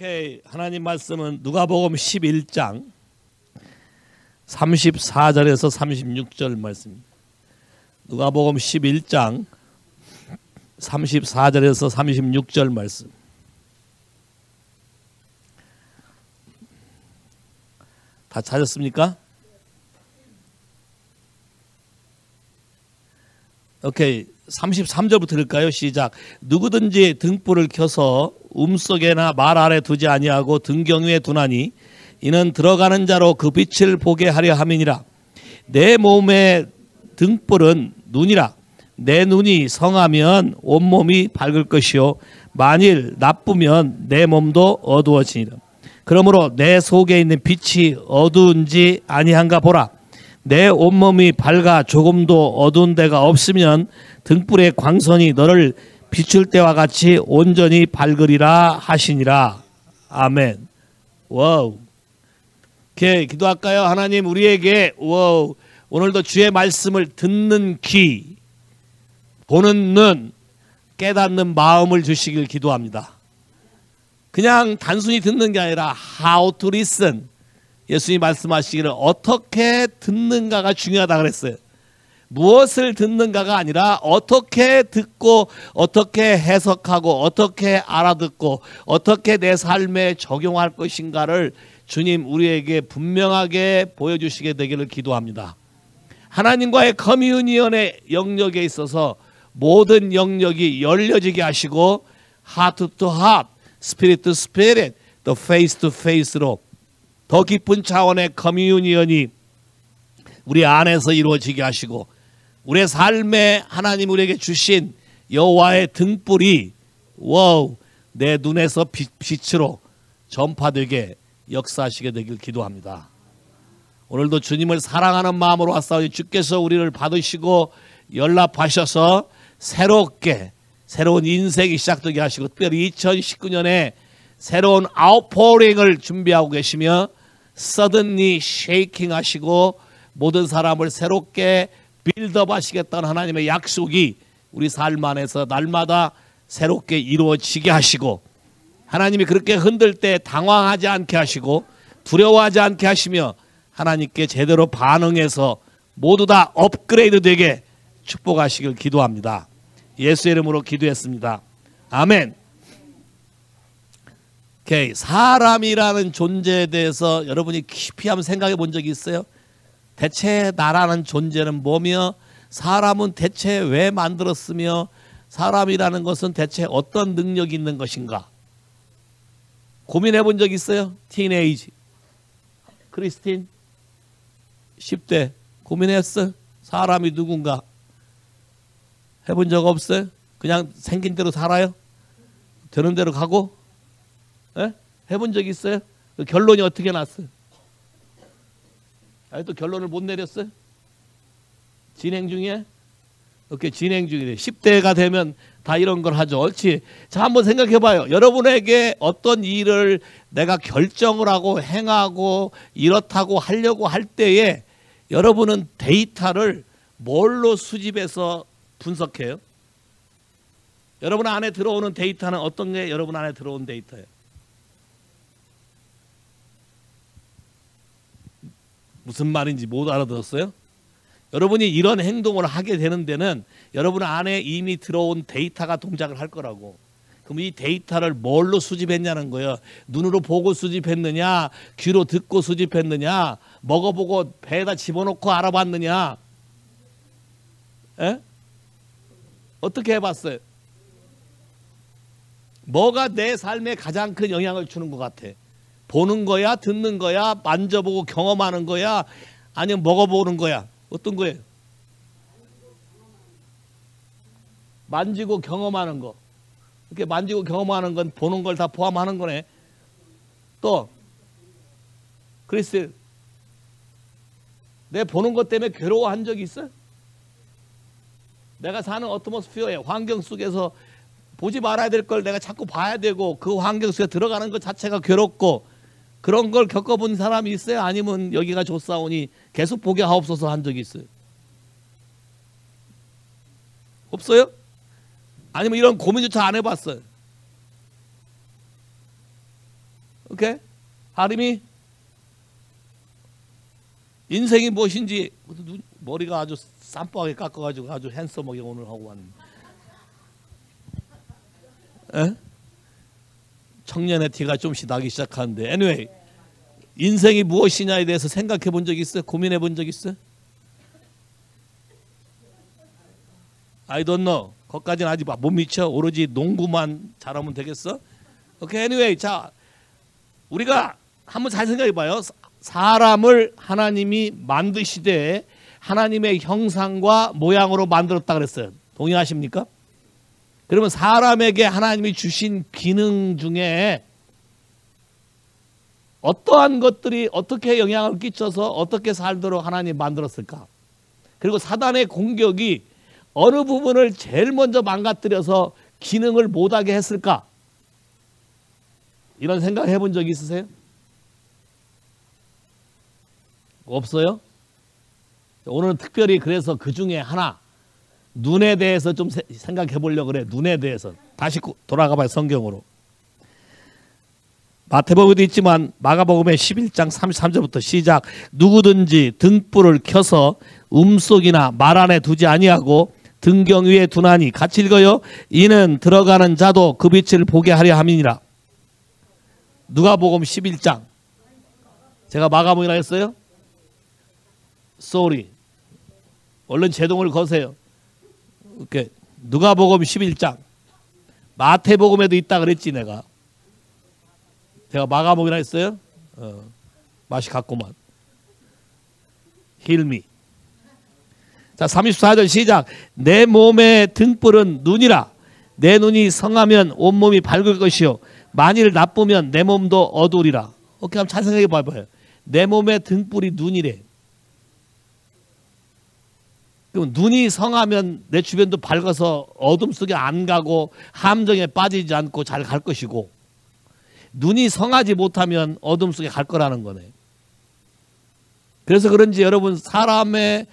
오케이. 하나님 말씀은 누가복음 11장 34절에서 36절 말씀입니다. 누가복음 11장 34절에서 36절 말씀. 다 찾았습니까? 오케이. 33절부터 읽을까요? 시작. 누구든지 등불을 켜서 움속에나 말 아래 두지 아니하고 등경 위에 두나니 이는 들어가는 자로 그 빛을 보게 하려 함이니라. 내 몸의 등불은 눈이라. 내 눈이 성하면 온몸이 밝을 것이요 만일 나쁘면 내 몸도 어두워지니라. 그러므로 내 속에 있는 빛이 어두운지 아니한가 보라. 내 온몸이 밝아 조금도 어두운 데가 없으면 등불의 광선이 너를 비출 때와 같이 온전히 밝으리라 하시니라. 아멘. 와우. 오케이, 기도할까요? 하나님, 우리에게 와우, 오늘도 주의 말씀을 듣는 귀, 보는 눈, 깨닫는 마음을 주시길 기도합니다. 그냥 단순히 듣는 게 아니라 how to listen. 예수님이 말씀하시기를 어떻게 듣는가가 중요하다 그랬어요. 무엇을 듣는가가 아니라 어떻게 듣고 어떻게 해석하고 어떻게 알아듣고 어떻게 내 삶에 적용할 것인가를 주님 우리에게 분명하게 보여주시게 되기를 기도합니다. 하나님과의 커뮤니언의 영역에 있어서 모든 영역이 열려지게 하시고 heart to heart, spirit to spirit, 또 face to face로 더 깊은 차원의 커뮤니언이 우리 안에서 이루어지게 하시고 우리의 삶에 하나님 우리에게 주신 여호와의 등불이 와우, 내 눈에서 빛으로 전파되게 역사하시게 되길 기도합니다. 오늘도 주님을 사랑하는 마음으로 왔사오니 주께서 우리를 받으시고 연락하셔서 새롭게 새로운 인생이 시작되게 하시고 특별히 2019년에 새로운 아웃포링을 준비하고 계시며 suddenly shaking 하시고 모든 사람을 새롭게 빌드업 하시겠다는 하나님의 약속이 우리 삶 안에서 날마다 새롭게 이루어지게 하시고 하나님이 그렇게 흔들 때 당황하지 않게 하시고 두려워하지 않게 하시며 하나님께 제대로 반응해서 모두 다 업그레이드 되게 축복하시길 기도합니다. 예수의 이름으로 기도했습니다. 아멘. 오케이. 사람이라는 존재에 대해서 여러분이 깊이 한번 생각해 본 적이 있어요? 대체 나라는 존재는 뭐며 사람은 대체 왜 만들었으며 사람이라는 것은 대체 어떤 능력이 있는 것인가? 고민해 본 적 있어요? 티네이지 크리스틴 10대 고민했어? 사람이 누군가 해본 적 없어요? 그냥 생긴 대로 살아요? 되는 대로 가고? 예? 해본 적 있어요? 그 결론이 어떻게 났어요? 아직도 결론을 못 내렸어요? 진행 중이에요? 이렇게 진행 중이래. 10대가 되면 다 이런 걸 하죠. 옳지. 자, 한번 생각해 봐요. 여러분에게 어떤 일을 내가 결정을 하고 행하고 이렇다고 하려고 할 때에 여러분은 데이터를 뭘로 수집해서 분석해요? 여러분 안에 들어오는 데이터는 어떤 게 여러분 안에 들어온 데이터예요? 무슨 말인지 못 알아들었어요? 여러분이 이런 행동을 하게 되는 데는 여러분 안에 이미 들어온 데이터가 동작을 할 거라고. 그럼 이 데이터를 뭘로 수집했냐는 거예요. 눈으로 보고 수집했느냐, 귀로 듣고 수집했느냐, 먹어보고 배에다 집어넣고 알아봤느냐. 에? 어떻게 해봤어요? 뭐가 내 삶에 가장 큰 영향을 주는 것 같아? 보는 거야, 듣는 거야, 만져보고 경험하는 거야, 아니면 먹어보는 거야? 어떤 거예요? 만지고 경험하는 거. 이렇게 만지고 경험하는 건 보는 걸 다 포함하는 거네. 또 그리스 내 보는 것 때문에 괴로워한 적이 있어요? 내가 사는 어트모스피어에 환경 속에서 보지 말아야 될 걸 내가 자꾸 봐야 되고 그 환경 속에 들어가는 것 자체가 괴롭고 그런 걸 겪어본 사람이 있어요? 아니면 여기가 좋사오니 계속 보게 하옵소서 한 적이 있어요? 없어요? 아니면 이런 고민조차 안 해봤어요? 오케이? 하림이 인생이 무엇인지 머리가 아주 쌈뽕하게 깎아가지고 아주 핸섬하게 오늘 하고 왔는데. 에? 청년의 티가 좀씩 나기 시작하는데. anyway, 인생이 무엇이냐에 대해서 생각해 본 적 있어요? 고민해 본 적 있어요? I don't know. 거기까지는 아직 못 미쳐. 오로지 농구만 잘하면 되겠어? 오케이, anyway, 자, 우리가 한번 잘 생각해 봐요. 사람을 하나님이 만드시되 하나님의 형상과 모양으로 만들었다 그랬어요. 동의하십니까? 그러면 사람에게 하나님이 주신 기능 중에 어떠한 것들이 어떻게 영향을 끼쳐서 어떻게 살도록 하나님이 만들었을까? 그리고 사단의 공격이 어느 부분을 제일 먼저 망가뜨려서 기능을 못하게 했을까? 이런 생각 해본 적 있으세요? 없어요? 오늘은 특별히 그래서 그 중에 하나, 눈에 대해서 좀 생각해 보려고 그래. 눈에 대해서. 다시 돌아가 봐요. 성경으로. 마태복음에도 있지만 마가복음의 11장 33절부터 시작. 누구든지 등불을 켜서 음속이나 말 안에 두지 아니하고 등경 위에 두나니, 같이 읽어요. 이는 들어가는 자도 그 빛을 보게 하려 함이니라. 누가복음 11장. 제가 마가복음이라 했어요? sorry. 얼른 제동을 거세요. 이렇게 누가복음 11장. 마태복음에도 있다 그랬지 내가. 제가 마가복음이라 했어요? 맛이 갔구만. 힐미. 자, 34절 시작. 내 몸의 등불은 눈이라. 내 눈이 성하면 온몸이 밝을 것이요 만일 나쁘면 내 몸도 어두우리라. 오케이, 한번 잘 생각해 봐봐요. 내 몸의 등불이 눈이래. 그럼 눈이 성하면 내 주변도 밝아서 어둠 속에 안 가고 함정에 빠지지 않고 잘 갈 것이고, 눈이 성하지 못하면 어둠 속에 갈 거라는 거네. 그래서 그런지 여러분, 사람의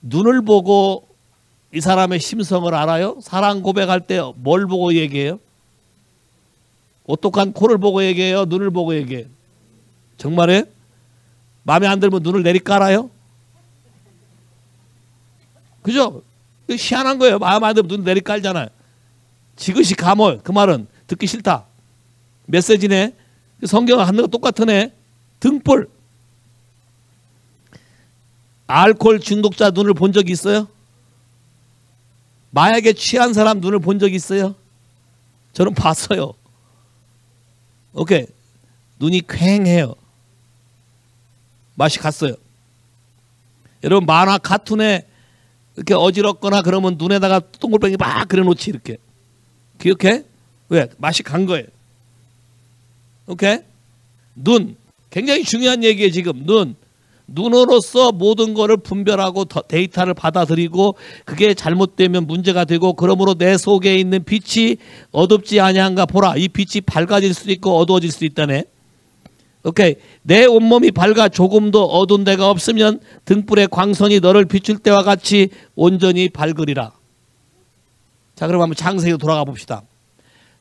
눈을 보고 이 사람의 심성을 알아요? 사랑 고백할 때 뭘 보고 얘기해요? 오똑한 코를 보고 얘기해요? 눈을 보고 얘기해요? 정말에? 마음에 안 들면 눈을 내리깔아요? 그죠? 희한한 거예요. 마음 안 들면 눈을 내리깔잖아요. 지그시 가몰. 그 말은 듣기 싫다. 메시지네. 성경은 하는 거 똑같으네. 등불. 알코올 중독자 눈을 본 적이 있어요? 마약에 취한 사람 눈을 본 적이 있어요? 저는 봤어요. 오케이. 눈이 퀭해요. 맛이 갔어요. 여러분, 만화 카툰에 이렇게 어지럽거나 그러면 눈에다가 동글뱅이 막 그려놓지 이렇게. 기억해? 왜? 맛이 간 거예요. 오케이? 눈. 굉장히 중요한 얘기예요 지금. 눈. 눈으로서 모든 것을 분별하고 데이터를 받아들이고 그게 잘못되면 문제가 되고, 그러므로 내 속에 있는 빛이 어둡지 아니한가 보라. 이 빛이 밝아질 수도 있고 어두워질 수도 있다네. 오케이. 내 온몸이 밝아 조금도 어두운 데가 없으면 등불의 광선이 너를 비출 때와 같이 온전히 밝으리라. 자, 그럼 한번 창세기로 돌아가 봅시다.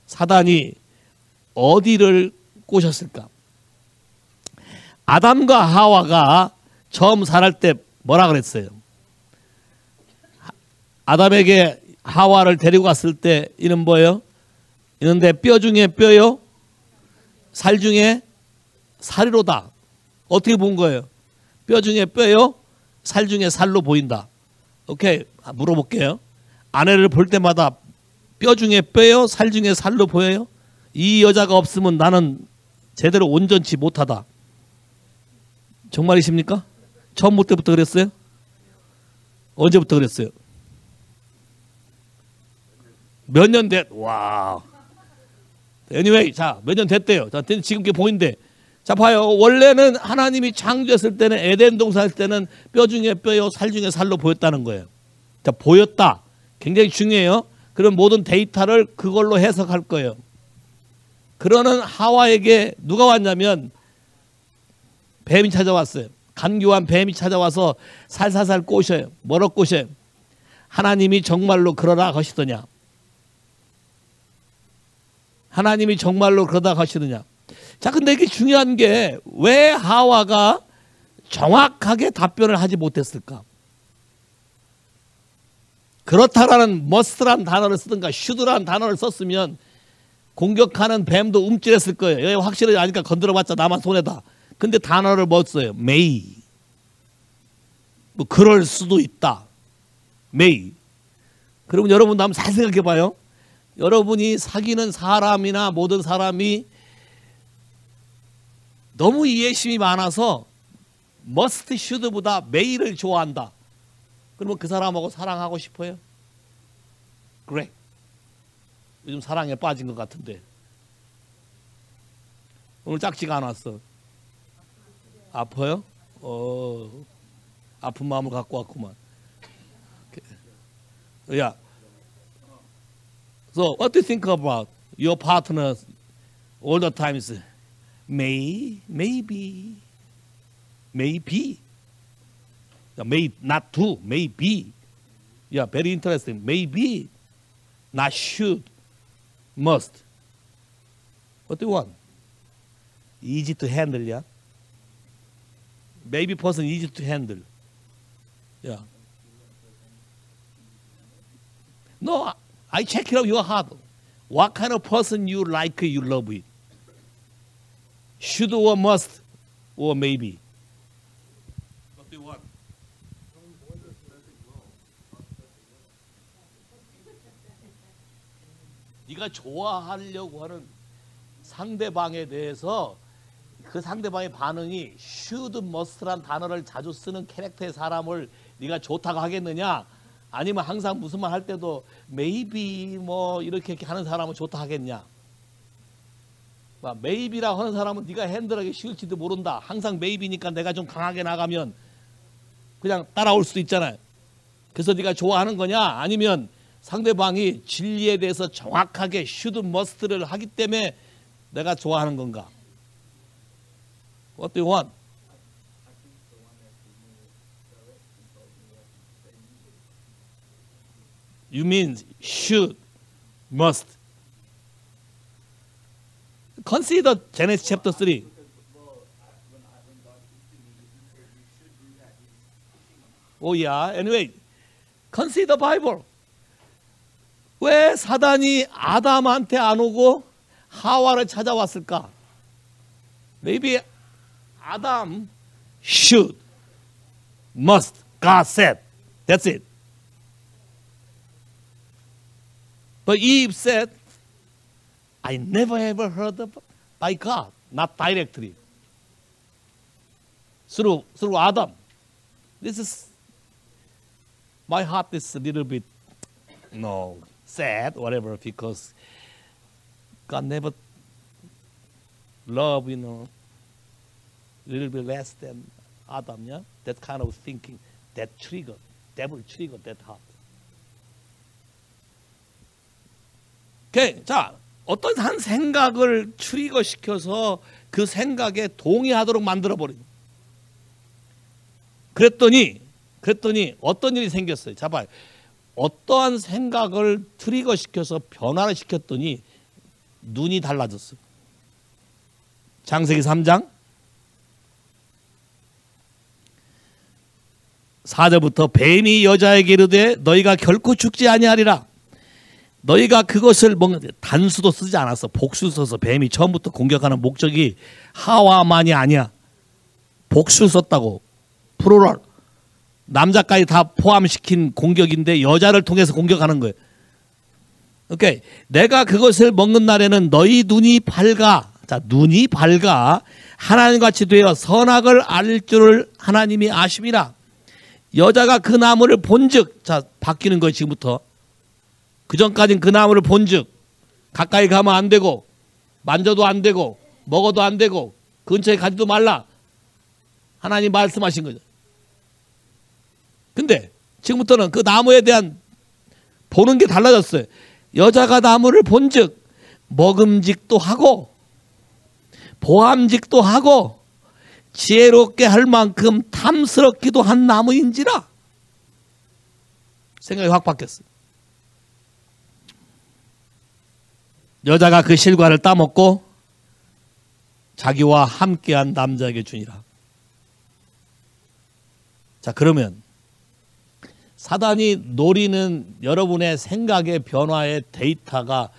사단이 어디를 꼬셨을까? 아담과 하와가 처음 살할 때 뭐라 그랬어요? 아담에게 하와를 데리고 갔을 때 이는 뭐예요? 이는데 뼈 중에 뼈요, 살 중에 살이로다. 어떻게 본 거예요? 뼈 중에 뼈요, 살 중에 살로 보인다. 오케이, 물어볼게요. 아내를 볼 때마다 뼈 중에 뼈요, 살 중에 살로 보여요? 이 여자가 없으면 나는 제대로 온전치 못하다. 정말이십니까? 처음부터 그랬어요? 언제부터 그랬어요? 몇 년 됐? 와. anyway, 자, 몇 년 됐대요. 자, 지금 이게 보인대. 자, 봐요. 원래는 하나님이 창조했을 때는, 에덴 동산 할 때는 뼈 중에 뼈요, 살 중에 살로 보였다는 거예요. 자, 보였다. 굉장히 중요해요. 그럼 모든 데이터를 그걸로 해석할 거예요. 그러는 하와에게 누가 왔냐면 뱀이 찾아왔어요. 간교한 뱀이 찾아와서 살살살 꼬셔요. 뭐로 꼬셔요? 하나님이 정말로 그러라 하시더냐? 하나님이 정말로 그러다 하시느냐? 자, 근데 이게 중요한 게 왜 하와가 정확하게 답변을 하지 못했을까? 그렇다라는 must라는 단어를 쓰든가 should라는 단어를 썼으면 공격하는 뱀도 움찔했을 거예요. 여기 확실하지 않으니까 건드려봤자 나만 손해다. 근데 단어를 뭐 써요? may. 뭐 그럴 수도 있다. may. 그러면 여러분도 한번 잘 생각해 봐요. 여러분이 사귀는 사람이나 모든 사람이 너무 이해심이 많아서 must, should보다 may를 좋아한다. 그러면 그 사람하고 사랑하고 싶어요? 그래. 요즘 사랑에 빠진 것 같은데. 오늘 짝지가 안 왔어. 아파요? 아픈 마음을 갖고 왔구만. 야. So what do you think about your partner all the times? Maybe. May not to, maybe. Yeah, very interesting. Maybe, not should, must. What do you want? Easy to handle, yeah? Maybe person easy to handle. Yeah. No, I check it out your heart. What kind of person you like, you love it? Should or must or maybe? What do you want? 네가 좋아하려고 하는 상대방에 대해서 그 상대방의 반응이 should, must란 단어를 자주 쓰는 캐릭터의 사람을 네가 좋다고 하겠느냐? 아니면 항상 무슨 말 할 때도 maybe 뭐 이렇게 하는 사람은 좋다 하겠냐? maybe라 하는 사람은 네가 핸들하기 쉬울지도 모른다. 항상 maybe니까 내가 좀 강하게 나가면 그냥 따라올 수도 있잖아요. 그래서 네가 좋아하는 거냐? 아니면 상대방이 진리에 대해서 정확하게 should, must를 하기 때문에 내가 좋아하는 건가? What do you want? You mean should, must. Consider Genesis chapter 3. Oh yeah. Anyway, consider Bible. 왜 사단이 아담한테 안 오고 하와를 찾아왔을까? Maybe Adam should, must. God said. That's it. But Eve said, I never ever heard of by God, not directly. Through Adam. This is, my heart is a little bit, sad, whatever, because God never loved, a little bit less than Adam, yeah? That kind of thinking, that triggered, devil triggered that heart. Okay, 자, 어떤 한 생각을 트리거시켜서 그 생각에 동의하도록 만들어버리고 그랬더니 어떤 일이 생겼어요. 자, 봐요. 어떠한 생각을 트리거시켜서 변화를 시켰더니 눈이 달라졌어요. 창세기 3장 4절부터 뱀이 여자에게 이르되 너희가 결코 죽지 아니하리라. 너희가 그것을 먹는 단수도 쓰지 않았어. 복수 써서 뱀이 처음부터 공격하는 목적이 하와만이 아니야. 복수 썼다고. 프로럴. 남자까지 다 포함시킨 공격인데 여자를 통해서 공격하는 거예요. 오케이. 내가 그것을 먹는 날에는 너희 눈이 밝아. 자, 눈이 밝아. 하나님같이 되어 선악을 알 줄을 하나님이 아심이라. 여자가 그 나무를 본즉, 자, 바뀌는 거예요, 지금부터. 그 전까지는 그 나무를 본즉 가까이 가면 안 되고 만져도 안 되고 먹어도 안 되고 근처에 가지도 말라. 하나님 말씀하신 거죠. 근데 지금부터는 그 나무에 대한 보는 게 달라졌어요. 여자가 나무를 본즉 먹음직도 하고 보암직도 하고 지혜롭게 할 만큼 탐스럽기도 한 나무인지라. 생각이 확 바뀌었어요. 여자가 그 실과를 따먹고 자기와 함께한 남자에게 주니라. 자, 그러면 사단이 노리는 여러분의 생각의 변화의 데이터가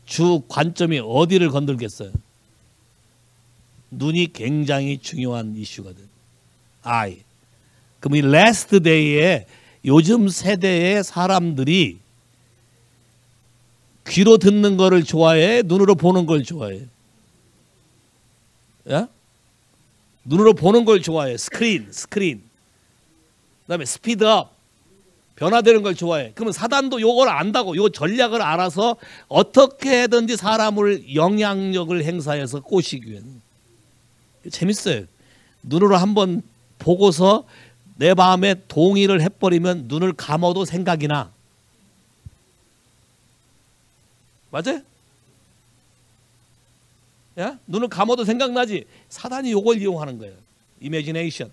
주 관점이 어디를 건들겠어요? 눈이 굉장히 중요한 이슈거든. I. 그럼 이 last day에 요즘 세대의 사람들이 귀로 듣는 거를 좋아해? 눈으로 보는 걸 좋아해? 야? 눈으로 보는 걸 좋아해. 스크린. 그다음에 스피드업. 변화되는 걸 좋아해. 그러면 사단도 요걸 안다고, 요 전략을 알아서 어떻게든지 사람을 영향력을 행사해서 꼬시기 위한. 재밌어요. 눈으로 한번 보고서 내 마음에 동의를 해버리면 눈을 감아도 생각이 나. 맞아요? 야? 눈을 감아도 생각나지? 사단이 요걸 이용하는 거예요. 이미지네이션.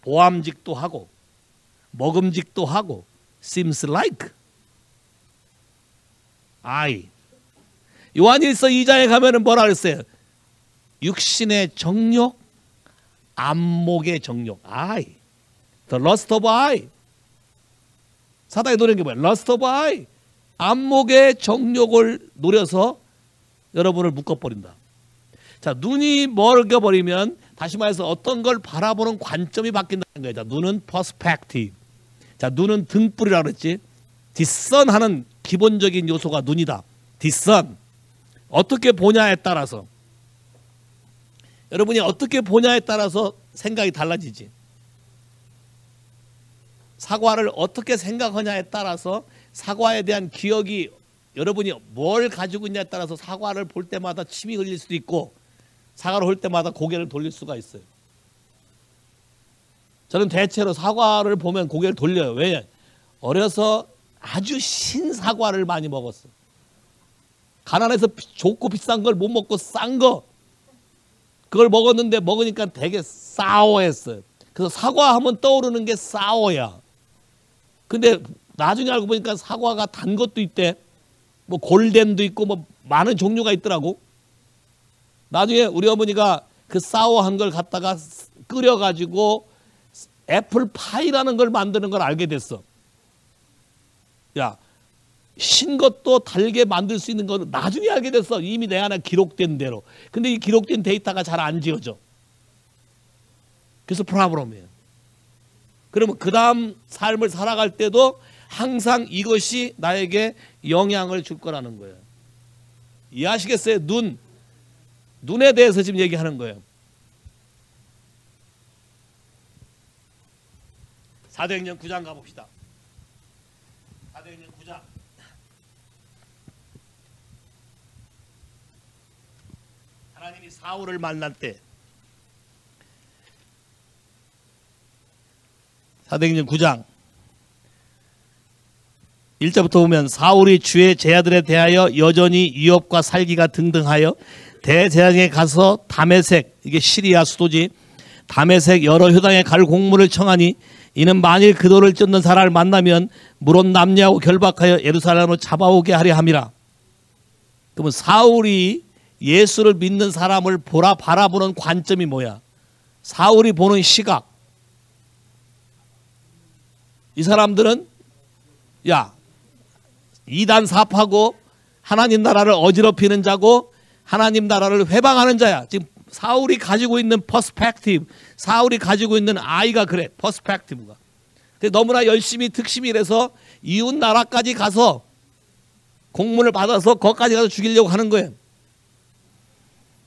보암직도 하고 먹음직도 하고 seems like. I. 요한일서 2장에 가면은 뭐라 그랬어요? 육신의 정욕, 안목의 정욕. I. The lust of eye. 사단이 노리는 게 뭐야? Lust of eye. 안목의 정욕을 노려서 여러분을 묶어버린다. 자, 눈이 멀겨버리면 다시 말해서 어떤 걸 바라보는 관점이 바뀐다는 거예요. 자, 눈은 perspective. 자, 눈은 등불이라고 그랬지. discern하는 기본적인 요소가 눈이다. discern. 어떻게 보냐에 따라서, 여러분이 어떻게 보냐에 따라서 생각이 달라지지. 사과를 어떻게 생각하냐에 따라서 사과에 대한 기억이, 여러분이 뭘 가지고 있냐에 따라서 사과를 볼 때마다 침이 흘릴 수도 있고 사과를 볼 때마다 고개를 돌릴 수가 있어요. 저는 대체로 사과를 보면 고개를 돌려요. 왜? 어려서 아주 신사과를 많이 먹었어. 가난해서 좋고 비싼 걸 못 먹고 싼 거, 그걸 먹었는데 먹으니까 되게 싸워했어요. 그래서 사과하면 떠오르는 게 싸워야. 근데 나중에 알고 보니까 사과가 단 것도 있대. 뭐 골덴도 있고 뭐 많은 종류가 있더라고. 나중에 우리 어머니가 그 싸워한 걸 갖다가 끓여가지고 애플파이라는 걸 만드는 걸 알게 됐어. 야, 신 것도 달게 만들 수 있는 걸 나중에 알게 됐어. 이미 내 안에 기록된 대로. 근데 이 기록된 데이터가 잘 안 지워져. 그래서 프로블럼이에요. 그러면 그 다음 삶을 살아갈 때도 항상 이것이 나에게 영향을 줄 거라는 거예요. 이해하시겠어요? 눈에 대해서 지금 얘기하는 거예요. 사도행전 9장 가봅시다. 사도행전 9장. 하나님이 사울을 만날 때, 사도행전 9장 1절부터 보면, 사울이 주의 제자들에 대하여 여전히 유업과 살기가 등등하여 대제사장에 가서 다메섹, 이게 시리아 수도지, 다메섹 여러 효당에 갈 공문을 청하니, 이는 만일 그도를 쫓는 사람을 만나면 물론 남녀하고 결박하여 예루살렘으로 잡아오게 하려 함이라. 그러면 사울이 예수를 믿는 사람을 바라보는 관점이 뭐야? 사울이 보는 시각. 이 사람들은 야, 이단 사파고 하나님 나라를 어지럽히는 자고 하나님 나라를 회방하는 자야. 지금 사울이 가지고 있는 퍼스펙티브, 사울이 가지고 있는 아이가 그래, 퍼스펙티브가. 근데 너무나 열심히 특심이라서 이웃 나라까지 가서 공문을 받아서 거기까지 가서 죽이려고 하는 거예요.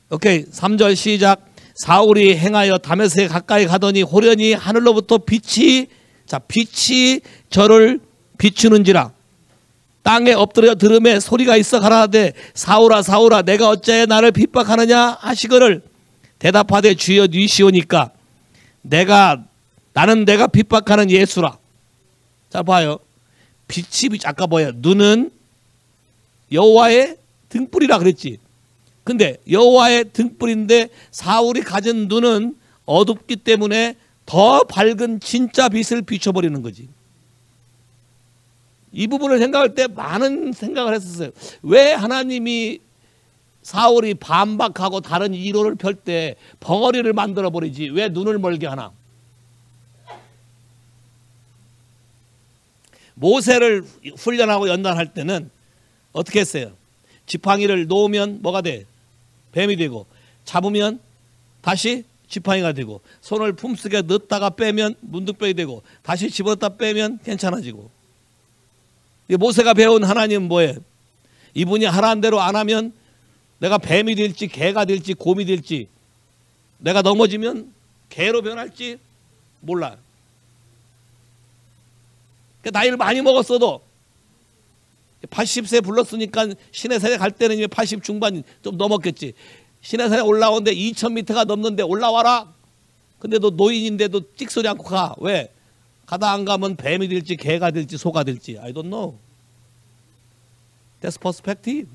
오케이, 3절 시작. 사울이 행하여 다메섹에 가까이 가더니 호련히 하늘로부터 빛이 저를 비추는지라. 땅에 엎드려 들음에 소리가 있어 가라사대 사울아 사울아 내가 어찌하여 나를 핍박하느냐 하시거늘 대답하되 주여 니시오니까 나는 내가 핍박하는 예수라. 자 봐요. 빛이 아까 뭐예요? 눈은 여호와의 등불이라 그랬지. 근데 여호와의 등불인데 사울이 가진 눈은 어둡기 때문에 더 밝은 진짜 빛을 비춰버리는 거지. 이 부분을 생각할 때 많은 생각을 했었어요. 왜 하나님이 사울이 반박하고 다른 이론을 펼 때 벙어리를 만들어 버리지 왜 눈을 멀게 하나? 모세를 훈련하고 연단할 때는 어떻게 했어요? 지팡이를 놓으면 뭐가 돼? 뱀이 되고, 잡으면 다시 지팡이가 되고, 손을 품속에 넣었다가 빼면 문둥병이 되고, 다시 집었다 빼면 괜찮아지고. 모세가 배운 하나님은 뭐예요? 이분이 하라는 대로 안 하면 내가 뱀이 될지 개가 될지 곰이 될지, 내가 넘어지면 개로 변할지 몰라. 나이를 많이 먹었어도 80세 불렀으니까 시내산에 갈 때는 이제 80 중반 좀 넘었겠지. 시내산에 올라오는데 2000m가 넘는데 올라와라. 근데 너 노인인데도 찍소리 않고 가. 왜? 가다 안 가면 뱀이 될지 개가 될지 소가 될지. I don't know. That's perspective.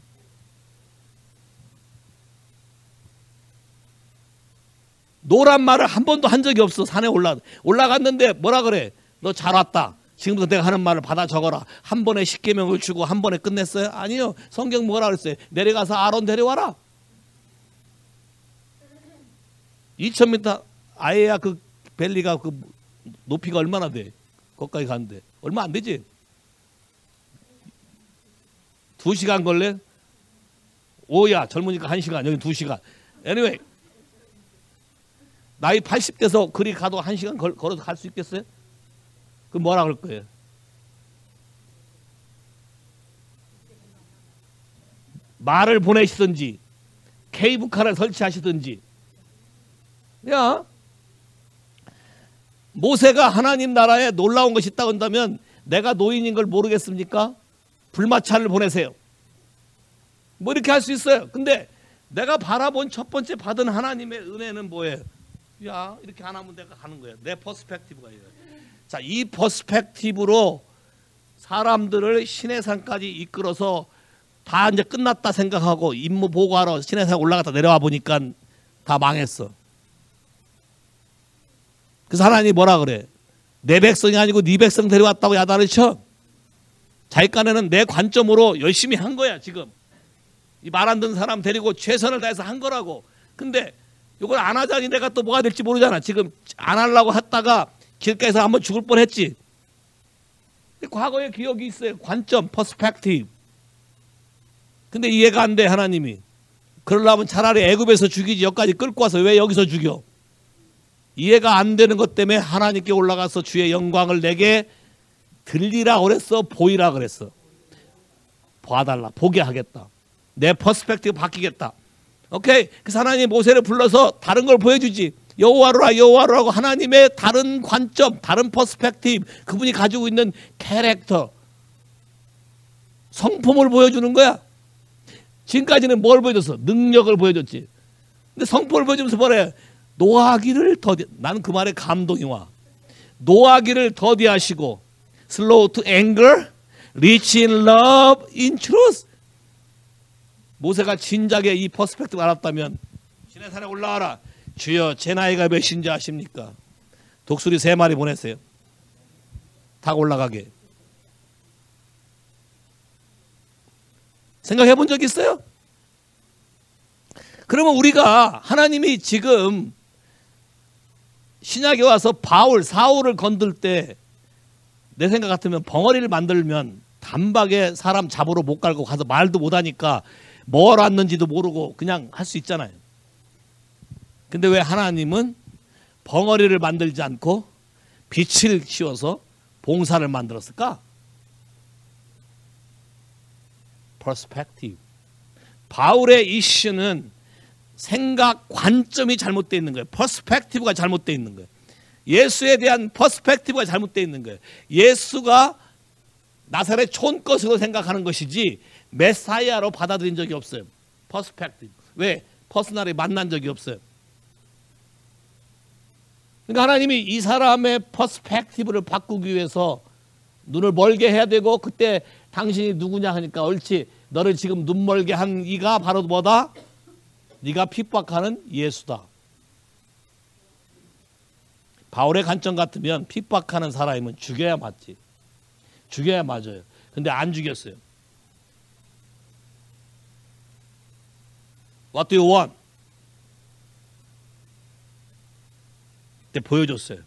노란 말을 한 번도 한 적이 없어. 산에 올라갔는데 뭐라 그래? 너 잘 왔다. 지금부터 내가 하는 말을 받아 적어라. 한 번에 10계명을 주고 한 번에 끝냈어요? 아니요. 성경 뭐라 그랬어요? 내려가서 아론 데려와라. 2000m 아예야 그 벨리가 그 높이가 얼마나 돼? 거기까지 가는데 얼마 안 되지? 2시간 걸래? 오야 젊으니까 1시간, 여기 2시간. Anyway, 나이 80대서 그리 가도 1시간 걸어서 갈 수 있겠어요? 그럼 뭐라 그럴 거예요? 말을 보내시든지 케이블카를 설치하시든지. 야, 모세가 하나님 나라에 놀라운 것이 있다고 한다면 내가 노인인 걸 모르겠습니까? 불마차를 보내세요. 뭐 이렇게 할 수 있어요. 근데 내가 바라본 첫 번째 받은 하나님의 은혜는 뭐예요? 야, 이렇게 안 하면 내가 가는 거예요. 내 퍼스펙티브가 이래요. 자, 이 퍼스펙티브로 사람들을 시내산까지 이끌어서 다 이제 끝났다 생각하고 임무 보고하러 시내산 올라갔다 내려와 보니까 다 망했어. 그래서 하나님이 뭐라 그래? 내 백성이 아니고 네 백성 데려왔다고 야단을 쳐. 자기 깐에는 내 관점으로 열심히 한 거야. 지금 이 말 안 듣는 사람 데리고 최선을 다해서 한 거라고. 근데 이걸 안 하자니 내가 또 뭐가 될지 모르잖아. 지금 안 하려고 했다가 길가에서 한번 죽을 뻔했지. 과거의 기억이 있어요. 관점, 퍼스펙티브. 근데 이해가 안 돼. 하나님이 그러려면 차라리 애굽에서 죽이지 여기까지 끌고 와서 왜 여기서 죽여? 이해가 안 되는 것 때문에 하나님께 올라가서 주의 영광을 내게 들리라 그랬어? 보이라 그랬어? 봐달라. 보게 하겠다. 내 퍼스펙티브 바뀌겠다. 오케이. 그래서 하나님이 모세를 불러서 다른 걸 보여주지. 여호와로라 여호와로라고 하나님의 다른 관점, 다른 퍼스펙티브, 그분이 가지고 있는 캐릭터, 성품을 보여주는 거야. 지금까지는 뭘 보여줬어? 능력을 보여줬지. 근데 성품을 보여주면서 뭐래? 노하기를 더디. 나는 그 말에 감동이 와. 노하기를 더디하시고 slow to anger, rich in love, in truth. 모세가 진작에 이 퍼스펙티브 알았다면 시내산에 올라와라. 주여 제 나이가 몇인지 아십니까? 독수리 3마리 보냈어요. 타고 올라가게. 생각해 본 적 있어요? 그러면 우리가 하나님이 지금 신약에 와서 사울을 건들 때 내 생각 같으면 벙어리를 만들면 단박에 사람 잡으러 못 갈고 가서 말도 못하니까 뭘 왔는지도 모르고 그냥 할 수 있잖아요. 근데 왜 하나님은 벙어리를 만들지 않고 빛을 씌워서 봉사를 만들었을까? 퍼스펙티브. 바울의 이슈는 생각 관점이 잘못되어 있는 거예요. 퍼스펙티브가 잘못되어 있는 거예요. 예수에 대한 퍼스펙티브가 잘못되어 있는 거예요. 예수가 나사렛 촌 것으로 생각하는 것이지 메사이아로 받아들인 적이 없어요. 퍼스펙티브. 왜? 퍼스널이 만난 적이 없어요. 그러니까 하나님이 이 사람의 퍼스펙티브를 바꾸기 위해서 눈을 멀게 해야 되고, 그때 당신이 누구냐 하니까 옳지, 너를 지금 눈 멀게 한 이가 바로 뭐다? 네가 핍박하는 예수다. 바울의 관점 같으면 핍박하는 사람이면 죽여야 맞지. 죽여야 맞아요. 근데 안 죽였어요. What do you want? 그때 보여줬어요.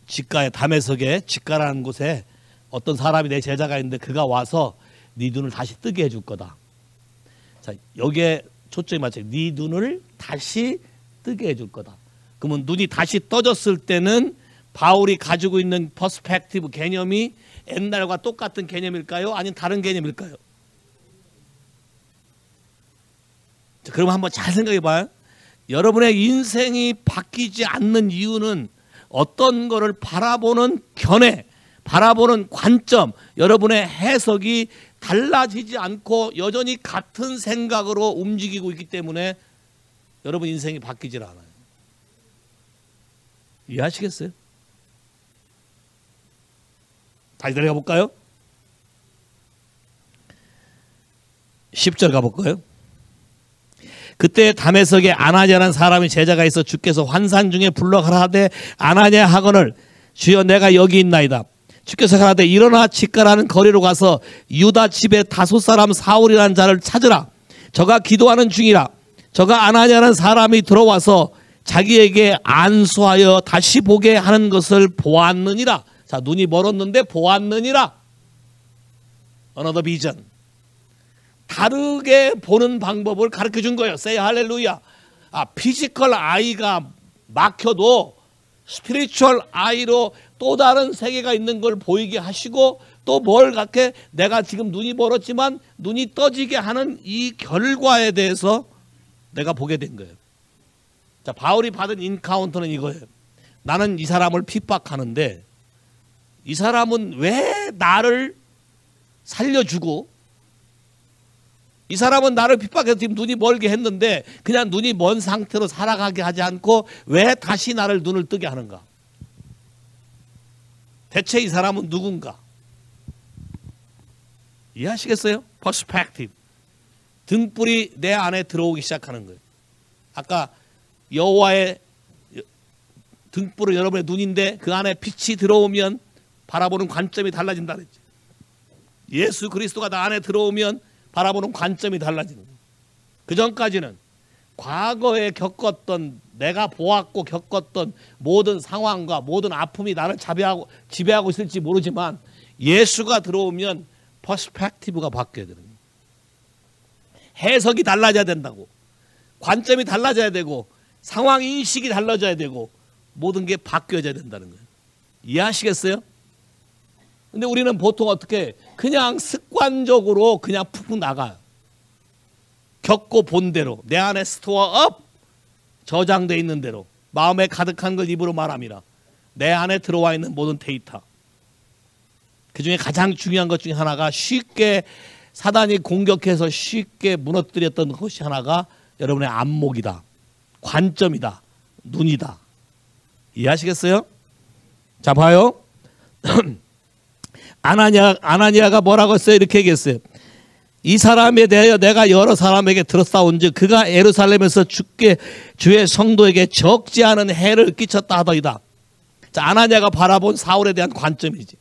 직가에 담에석에 직가라는 곳에 어떤 사람이 내 제자가 있는데 그가 와서 네 눈을 다시 뜨게 해줄 거다. 자, 여기에 초점이 맞춰요. 네 눈을 다시 뜨게 해줄 거다. 그러면 눈이 다시 떠졌을 때는 바울이 가지고 있는 퍼스펙티브 개념이 옛날과 똑같은 개념일까요? 아니면 다른 개념일까요? 자, 그럼 한번 잘 생각해 봐요. 여러분의 인생이 바뀌지 않는 이유는 어떤 거를 바라보는 견해, 바라보는 관점, 여러분의 해석이 달라지지 않고 여전히 같은 생각으로 움직이고 있기 때문에 여러분 인생이 바뀌질 않아요. 이해하시겠어요? 다시 내려가 볼까요? 10절 가볼까요? 그때 담에석에 아나니아라는 사람이 제자가 있어 주께서 환상 중에 불러 가라하되 아나니아 하거늘 주여 내가 여기 있나이다. 주께서 가라되 일어나 직가라는 거리로 가서 유다 집에 다섯 사람 사울이라는 자를 찾으라. 저가 기도하는 중이라. 저가 아나니아라는 사람이 들어와서 자기에게 안수하여 다시 보게 하는 것을 보았느니라. 자, 눈이 멀었는데 보았느니라. Another vision. 다르게 보는 방법을 가르쳐 준 거예요. Say 할렐루야. 피지컬 아이가 막혀도 스피리추얼 아이로 또 다른 세계가 있는 걸 보이게 하시고 또 뭘 갖게 내가 지금 눈이 멀었지만 눈이 떠지게 하는 이 결과에 대해서 내가 보게 된 거예요. 자, 바울이 받은 인카운터는 이거예요. 나는 이 사람을 핍박하는데 이 사람은 왜 나를 살려주고 이 사람은 나를 핍박해서 지금 눈이 멀게 했는데 그냥 눈이 먼 상태로 살아가게 하지 않고 왜 다시 나를 눈을 뜨게 하는가? 대체 이 사람은 누군가? 이해하시겠어요? 퍼스펙티브. 등불이 내 안에 들어오기 시작하는 거예요. 아까 여호와의 등불은 여러분의 눈인데 그 안에 빛이 들어오면 바라보는 관점이 달라진다 그랬죠. 예수 그리스도가 나 안에 들어오면 바라보는 관점이 달라지는 거예요. 그 전까지는 과거에 겪었던 내가 보았고 겪었던 모든 상황과 모든 아픔이 나를 지배하고 있을지 모르지만 예수가 들어오면 퍼스펙티브가 바뀌어야 되는 거예요. 해석이 달라져야 된다고. 관점이 달라져야 되고 상황 인식이 달라져야 되고 모든 게 바뀌어져야 된다는 거예요. 이해하시겠어요? 근데 우리는 보통 어떻게 그냥 습관적으로 그냥 푹푹 나가요. 겪고 본 대로 내 안에 스토어업 저장돼 있는 대로 마음에 가득한 걸 입으로 말함이라. 내 안에 들어와 있는 모든 데이터. 그중에 가장 중요한 것 중에 하나가 쉽게 사단이 공격해서 쉽게 무너뜨렸던 것이 하나가 여러분의 안목이다. 관점이다. 눈이다. 이해하시겠어요? 자, 봐요. 아나니아가 뭐라고 했어요? 이렇게 얘기했어요. 이 사람에 대하여 내가 여러 사람에게 들었사온즉 그가 예루살렘에서 주의 성도에게 적지 않은 해를 끼쳤다 하더이다. 자, 아나니아가 바라본 사울에 대한 관점이지.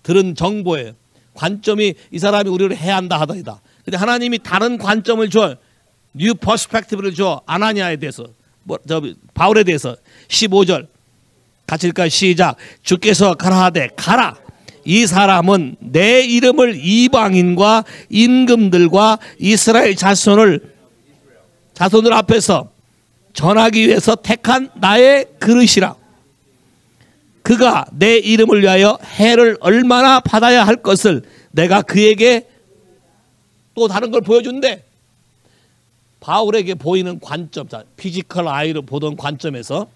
들은 정보예요. 관점이 이 사람이 우리를 해한다 하더이다. 근데 하나님이 다른 관점을 줘. 뉴 퍼스펙티브를 줘. 아나니아에 대해서. 바울에 대해서. 15절. 같이 읽을까요? 시작. 주께서 가라하되 가라. 이 사람은 내 이름을 이방인과 임금들과 이스라엘 자손을 앞에서 전하기 위해서 택한 나의 그릇이라. 그가 내 이름을 위하여 해를 얼마나 받아야 할 것을 내가 그에게 또 다른 걸 보여준대. 바울에게 보이는 관점, 피지컬 아이로 보던 관점에서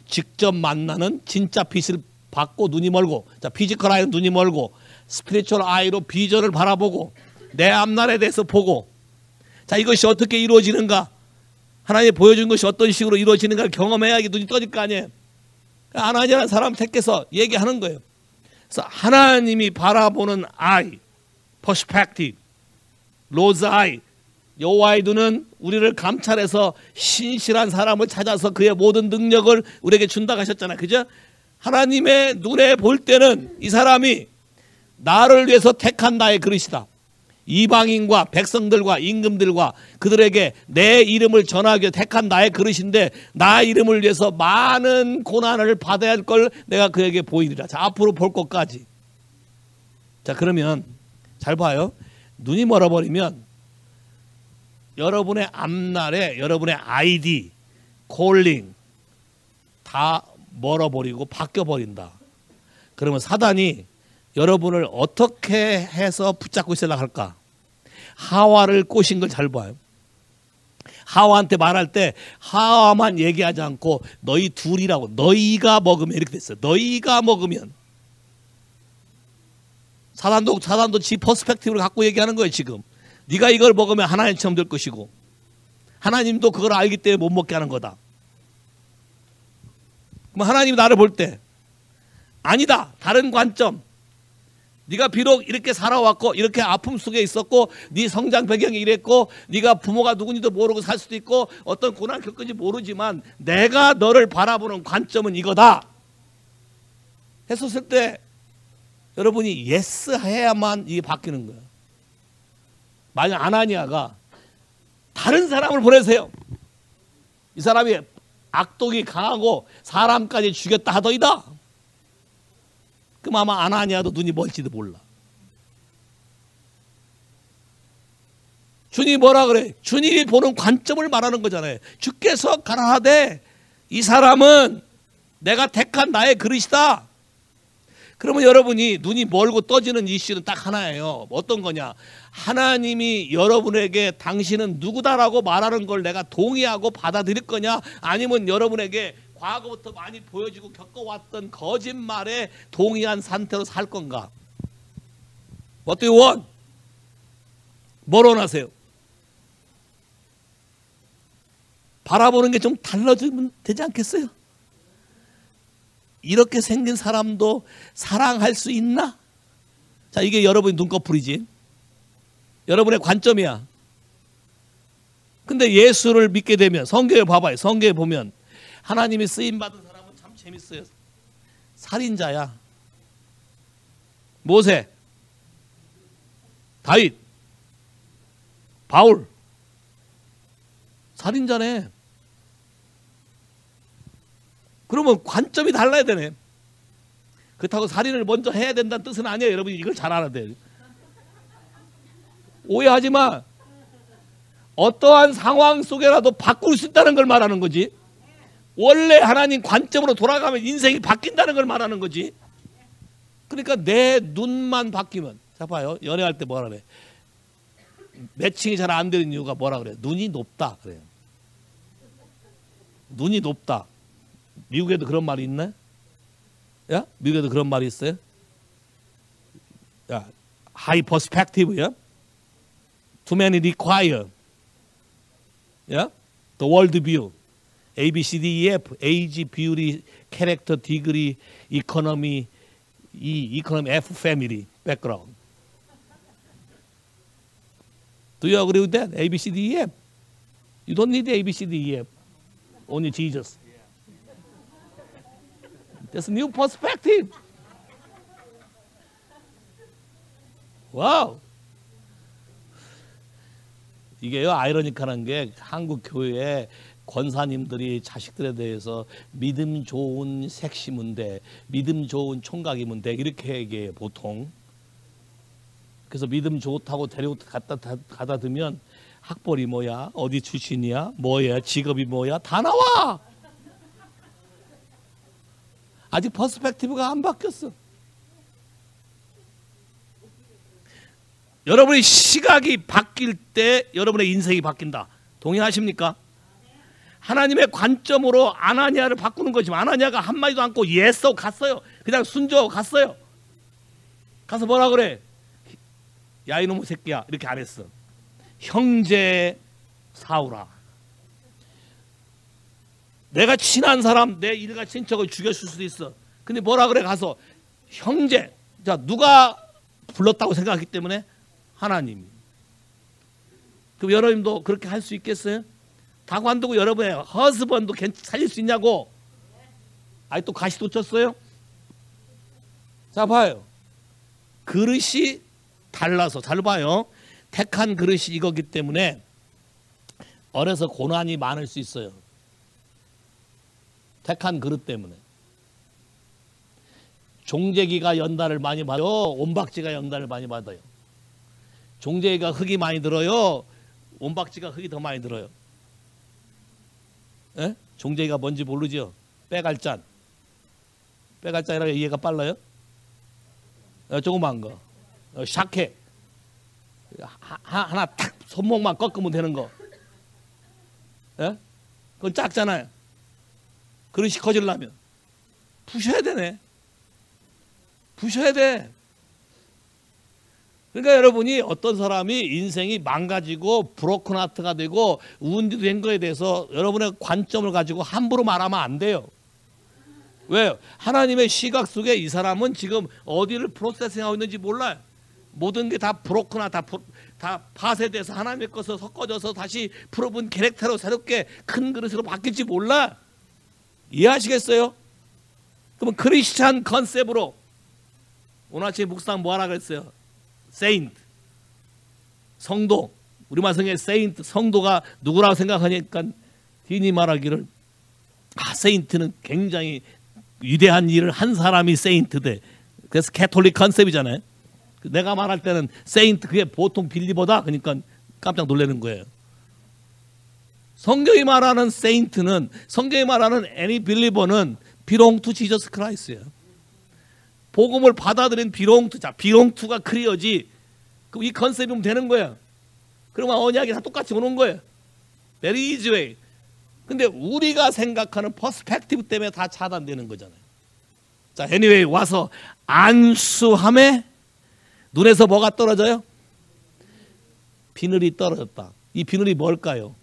직접 만나는 진짜 빛을 받고 눈이 멀고, 자, 피지컬 아이는 눈이 멀고 스피리추얼 아이로 비전을 바라보고 내 앞날에 대해서 보고, 자, 이것이 어떻게 이루어지는가, 하나님이 보여준 것이 어떤 식으로 이루어지는가를 경험해야 이게 눈이 떠질 거 아니에요. 아나니아라는 사람 택해서 얘기하는 거예요. 그래서 하나님이 바라보는 아이, 퍼스펙티브, 로즈 아이, 여호와의 눈은 우리를 감찰해서 신실한 사람을 찾아서 그의 모든 능력을 우리에게 준다고 하셨잖아요. 그죠? 하나님의 눈에 볼 때는 이 사람이 나를 위해서 택한 나의 그릇이다. 이방인과 백성들과 임금들과 그들에게 내 이름을 전하기 위해 택한 나의 그릇인데 나 이름을 위해서 많은 고난을 받아야 할 걸 내가 그에게 보이리라. 자, 앞으로 볼 것까지. 자, 그러면 잘 봐요. 눈이 멀어버리면 여러분의 앞날에 여러분의 아이디, 콜링 다 멀어버리고 바뀌어버린다. 그러면 사단이 여러분을 어떻게 해서 붙잡고 있으려고 할까? 하와를 꼬신 걸 잘 봐요. 하와한테 말할 때 하와만 얘기하지 않고 너희 둘이라고, 너희가 먹으면 이렇게 됐어요. 너희가 먹으면. 사단도 지 퍼스펙티브를 갖고 얘기하는 거예요. 지금 네가 이걸 먹으면 하나님처럼 될 것이고 하나님도 그걸 알기 때문에 못 먹게 하는 거다. 그럼 하나님이 나를 볼 때 아니다, 다른 관점. 네가 비록 이렇게 살아왔고 이렇게 아픔 속에 있었고 네 성장 배경이 이랬고 네가 부모가 누군지도 모르고 살 수도 있고 어떤 고난을 겪은지 모르지만 내가 너를 바라보는 관점은 이거다 했었을 때 여러분이 예스 해야만 이게 바뀌는 거예요. 만약 아나니아가 다른 사람을 보내세요. 이 사람이 악독이 강하고 사람까지 죽였다 하더이다. 그럼 아마 아나니아도 눈이 멀지도 몰라. 주님이 뭐라 그래? 주님이 보는 관점을 말하는 거잖아요. 주께서 가라하되 이 사람은 내가 택한 나의 그릇이다. 그러면 여러분이 눈이 멀고 떠지는 이슈는 딱 하나예요. 어떤 거냐? 하나님이 여러분에게 당신은 누구다라고 말하는 걸 내가 동의하고 받아들일 거냐? 아니면 여러분에게 과거부터 많이 보여지고 겪어왔던 거짓말에 동의한 상태로 살 건가? What do you want? 뭘 원하세요? 바라보는 게 좀 달라지면 되지 않겠어요? 이렇게 생긴 사람도 사랑할 수 있나? 자, 이게 여러분의 눈꺼풀이지. 여러분의 관점이야. 근데 예수를 믿게 되면 성경에 봐봐요. 성경에 보면 하나님이 쓰임받은 사람은 참 재밌어요. 살인자야. 모세, 다윗, 바울. 살인자네. 그러면 관점이 달라야 되네. 그렇다고 살인을 먼저 해야 된다는 뜻은 아니에요. 여러분이 이걸 잘 알아야 돼요. 오해하지 마. 어떠한 상황 속에라도 바꿀 수 있다는 걸 말하는 거지. 원래 하나님 관점으로 돌아가면 인생이 바뀐다는 걸 말하는 거지. 그러니까 내 눈만 바뀌면. 자, 봐요. 연애할 때 뭐라 그래? 매칭이 잘 안 되는 이유가 뭐라 그래? 눈이 높다 그래요. 눈이 높다. 미국에도 그런 말이 있나? 야? 미국에도 그런 말이 있어요? 야, high perspective야? Too many require. 야? The world view. A, B, C, D, E, F. age, beauty, character, degree, economy, E, economy, F, family, background. Do you agree with that? A, B, C, D, E, F. You don't need A, B, C, D, E, F. Only Jesus. That's a new perspective. 와우. 이게요, 아이러니컬한 게 한국 교회에 권사님들이 자식들에 대해서 믿음 좋은 섹시면 돼, 믿음 좋은 총각이면 돼 이렇게 얘기해요 보통. 그래서 믿음 좋다고 데리고 가다 두면 학벌이 뭐야, 어디 출신이야, 뭐야, 직업이 뭐야 다 나와. 아직 퍼스펙티브가 안 바뀌었어. 여러분의 시각이 바뀔 때 여러분의 인생이 바뀐다. 동의하십니까? 하나님의 관점으로 아나니아를 바꾸는 거지만 아나니아가 한마디도 않고 예스 하고 갔어요. 그냥 순종하고 갔어요. 가서 뭐라 그래? 야 이놈의 새끼야 이렇게 안 했어. 형제 사울아, 내가 친한 사람, 내 일가 친척을 죽였을 수도 있어. 근데 뭐라 그래? 가서 형제. 자, 누가 불렀다고 생각하기 때문에 하나님. 그럼 여러분도 그렇게 할 수 있겠어요? 다 관두고 여러분의 허스번도 살릴 수 있냐고. 아니 또 가시 돋쳤어요? 자, 봐요. 그릇이 달라서 잘 봐요. 택한 그릇이 이거기 때문에 어려서 고난이 많을 수 있어요. 택한 그릇 때문에. 종재기가 연단을 많이 받아요. 온박지가 연단을 많이 받아요. 종재기가 흙이 많이 들어요. 온박지가 흙이 더 많이 들어요. 에? 종재기가 뭔지 모르죠. 빼갈잔. 빼갈잔이라고 이해가 빨라요? 조그만 거. 샤케. 하나 탁 손목만 꺾으면 되는 거. 에? 그건 작잖아요. 그릇이 커지려면 부셔야 되네. 부셔야 돼. 그러니까 여러분이 어떤 사람이 인생이 망가지고 브로큰 하트가 되고 우운디 된 거에 대해서 여러분의 관점을 가지고 함부로 말하면 안 돼요. 왜요? 하나님의 시각 속에 이 사람은 지금 어디를 프로세싱하고 있는지 몰라요. 모든 게 다 브로크나 다 파쇄돼서 하나님의 것을 섞어져서 다시 풀어본 캐릭터로 새롭게 큰 그릇으로 바뀔지 몰라. 이해하시겠어요? 그러면 크리스찬 컨셉으로 오늘 아침에 묵상 뭐 하라 그랬어요? 세인트, 성도. 우리말 성에 세인트, 성도가 누구라고 생각하니까 디니 말하기를 세인트는 굉장히 위대한 일을 한 사람이 세인트 돼. 그래서 캐톨릭 컨셉이잖아요. 내가 말할 때는 세인트 그게 보통 빌리보다 그러니까 깜짝 놀라는 거예요. 성경이 말하는 세인트는, 성경이 말하는 any believer는 belong to Jesus Christ예요. 복음을 받아들인 belong to, 자 belong to가 클리어지. 그럼 이 컨셉이면 되는 거예요. 그러면 언약이 다 똑같이 오는 거예요. That is way. 근데 우리가 생각하는 퍼스펙티브 때문에 다 차단되는 거잖아요. 자, anyway 와서 안수함에 눈에서 뭐가 떨어져요? 비늘이 떨어졌다. 이 비늘이 뭘까요?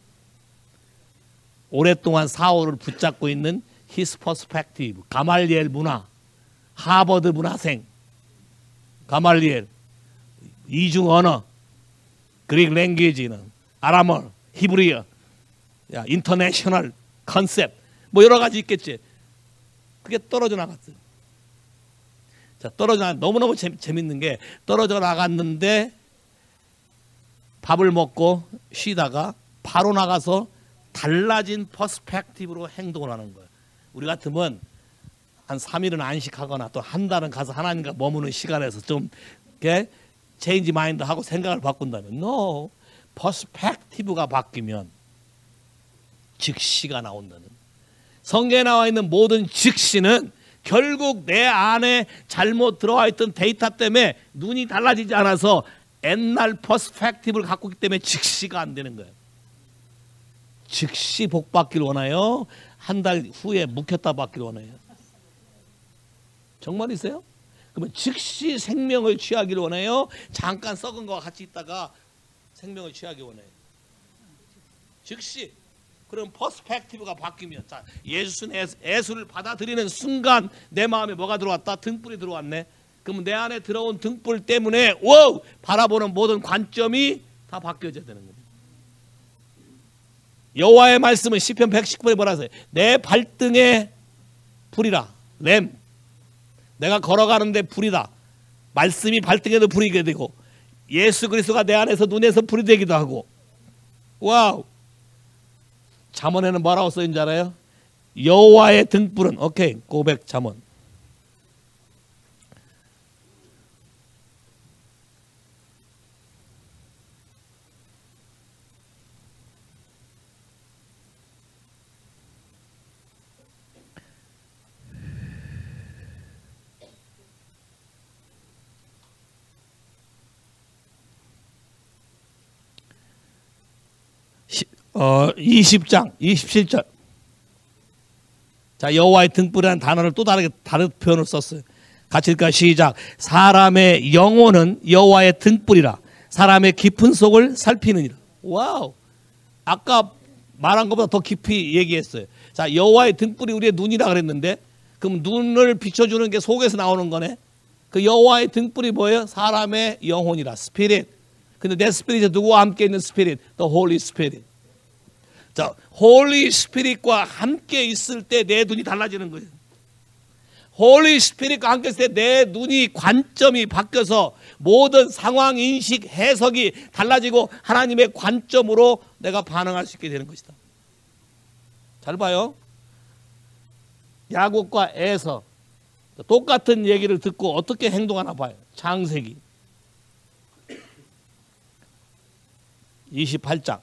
오랫동안 사울을 붙잡고 있는 his perspective, 가말리엘 문화, 하버드 문화생, 가말리엘, 이중 언어, 그릭 랭귀지는 아람어, 히브리어, 인터내셔널 컨셉, 뭐 여러 가지 있겠지. 그게 떨어져 나갔어요. 자, 너무너무 재밌는 게 떨어져 나갔는데 밥을 먹고 쉬다가 바로 나가서 달라진 퍼스펙티브로 행동을 하는 거예요. 우리 같으면 한 3일은 안식하거나 또 한 달은 가서 하나님과 머무는 시간에서 좀 체인지 마인드 하고 생각을 바꾼다면 no, 퍼스펙티브가 바뀌면 즉시가 나온다는. 성경에 나와 있는 모든 즉시는 결국 내 안에 잘못 들어와 있던 데이터 때문에 눈이 달라지지 않아서 옛날 퍼스펙티브를 갖고 있기 때문에 즉시가 안 되는 거예요. 즉시 복 받기를 원해요? 한 달 후에 묵혔다 받기를 원해요? 정말이세요? 그러면 즉시 생명을 취하기를 원해요? 잠깐 썩은 거와 같이 있다가 생명을 취하기 원해요? 즉시. 그럼 퍼스펙티브가 바뀌면, 자, 예수를 받아들이는 순간 내 마음에 뭐가 들어왔다? 등불이 들어왔네. 그러면 내 안에 들어온 등불 때문에 바라보는 모든 관점이 다 바뀌어져야 되는 겁니다. 여호와의 말씀은 시편 119편에 뭐라 하세요? 내 발등에 불이라. 램. 내가 걸어가는데 불이다. 말씀이 발등에도 불이게 되고 예수 그리스도가 내 안에서 눈에서 불이 되기도 하고. 와우. 잠언에는 뭐라고 써있는지 알아요? 여호와의 등불은, 오케이, 고백 잠언. 어, 20장 27절. 자, 여호와의 등불이라는 단어를 또 다른 표현을 썼어요. 같이 읽을까요? 시작. 사람의 영혼은 여호와의 등불이라 사람의 깊은 속을 살피느니라. 와우. 아까 말한 것보다 더 깊이 얘기했어요. 자, 여호와의 등불이 우리의 눈이라 그랬는데 그럼 눈을 비춰주는 게 속에서 나오는 거네. 그 여호와의 등불이 뭐예요? 사람의 영혼이라. 스피릿. 근데 내 스피릿이 누구와 함께 있는 스피릿? The Holy Spirit. 자, 홀리 스피릿과 함께 있을 때 내 눈이 달라지는 거예요. 홀리 스피릿과 함께 있을 때 내 눈이 관점이 바뀌어서 모든 상황 인식 해석이 달라지고 하나님의 관점으로 내가 반응할 수 있게 되는 것이다. 잘 봐요. 야곱과 에서 똑같은 얘기를 듣고 어떻게 행동하나 봐요. 창세기 28장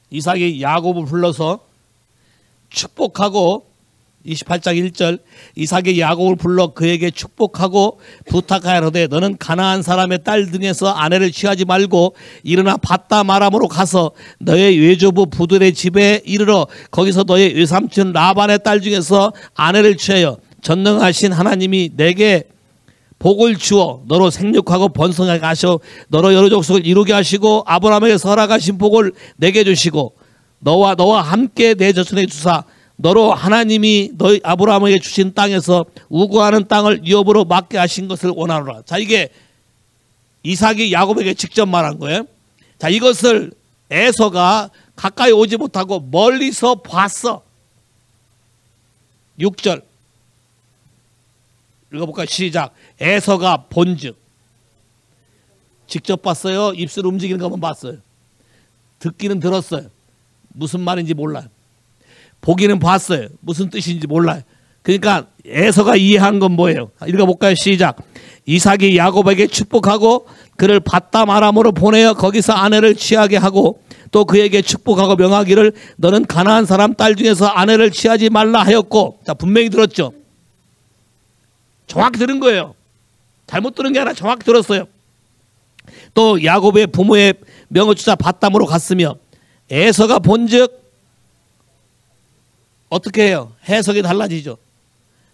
이삭이 야곱을 불러서 축복하고 28장 1절 이삭이 야곱을 불러 그에게 축복하고 부탁하여되 너는 가나안 사람의 딸 등에서 아내를 취하지 말고 일어나 밧담 아람으로 가서 너의 외조부 부들의 집에 이르러 거기서 너의 외삼촌 라반의 딸 중에서 아내를 취하여 전능하신 하나님이 내게 복을 주어 너로 생육하고 번성하게 하셔 너로 여러 족속을 이루게 하시고 아브라함에게 허락하신 복을 내게 주시고 너와 함께 내 자손에게 주사 너로 하나님이 너희 아브라함에게 주신 땅에서 우거하는 땅을 유업으로 맡게 하신 것을 원하노라. 자, 이게 이삭이 야곱에게 직접 말한 거예요. 자, 이것을 에서가 가까이 오지 못하고 멀리서 봤어. 6절 읽어볼까요? 시작. 에서가 본즉 직접 봤어요? 입술 움직이는 것만 봤어요? 듣기는 들었어요? 무슨 말인지 몰라요. 보기는 봤어요. 무슨 뜻인지 몰라요. 그러니까 에서가 이해한 건 뭐예요? 읽어볼까요? 시작. 이삭이 야곱에게 축복하고 그를 밧담 아람으로 보내어 거기서 아내를 취하게 하고 또 그에게 축복하고 명하기를 너는 가나안 사람 딸 중에서 아내를 취하지 말라 하였고. 자, 분명히 들었죠. 정확히 들은 거예요. 잘못 들은 게 아니라 정확히 들었어요. 또 야곱의 부모의 명을 주자 밧담으로 갔으며 에서가 본즉 어떻게 해요? 해석이 달라지죠.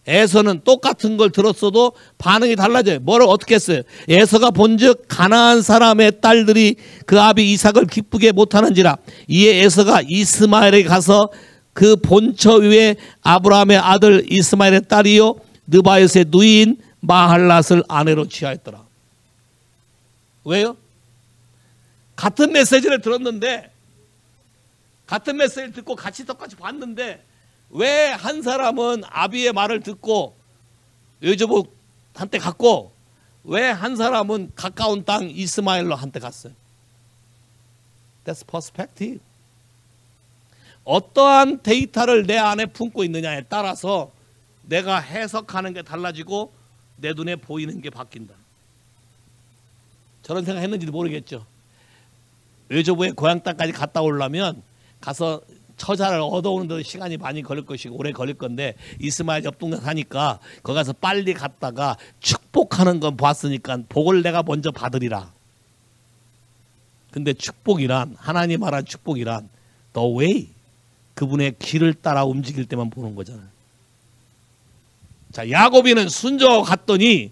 에서는 똑같은 걸 들었어도 반응이 달라져요. 뭐를 어떻게 했어요? 에서가 본즉 가나안 사람의 딸들이 그 아비 이삭을 기쁘게 못하는지라 이에 에서가 이스마엘에게 가서 그 본처 위에 아브라함의 아들 이스마엘의 딸이요 느바요스의 누이인 마할랏을 아내로 취하였더라. 왜요? 같은 메시지를 들었는데 같은 메시지를 듣고 같이 똑같이 봤는데 왜 한 사람은 아비의 말을 듣고 요조부한테 갔고 왜 한 사람은 가까운 땅 이스마엘로 한테 갔어요? That's perspective. 어떠한 데이터를 내 안에 품고 있느냐에 따라서 내가 해석하는 게 달라지고 내 눈에 보이는 게 바뀐다. 저런 생각 했는지도 모르겠죠. 요조부의 고향 땅까지 갔다 오려면 가서 처자를 얻어오는 데도 시간이 많이 걸릴 것이고 오래 걸릴 건데 이스마엘 옆 동네 사니까 거기 가서 빨리 갔다가 축복하는 건 봤으니까 복을 내가 먼저 받으리라. 근데 축복이란 하나님 말한 축복이란 the way 그분의 길을 따라 움직일 때만 보는 거잖아요. 자, 야곱이는 순종하고 갔더니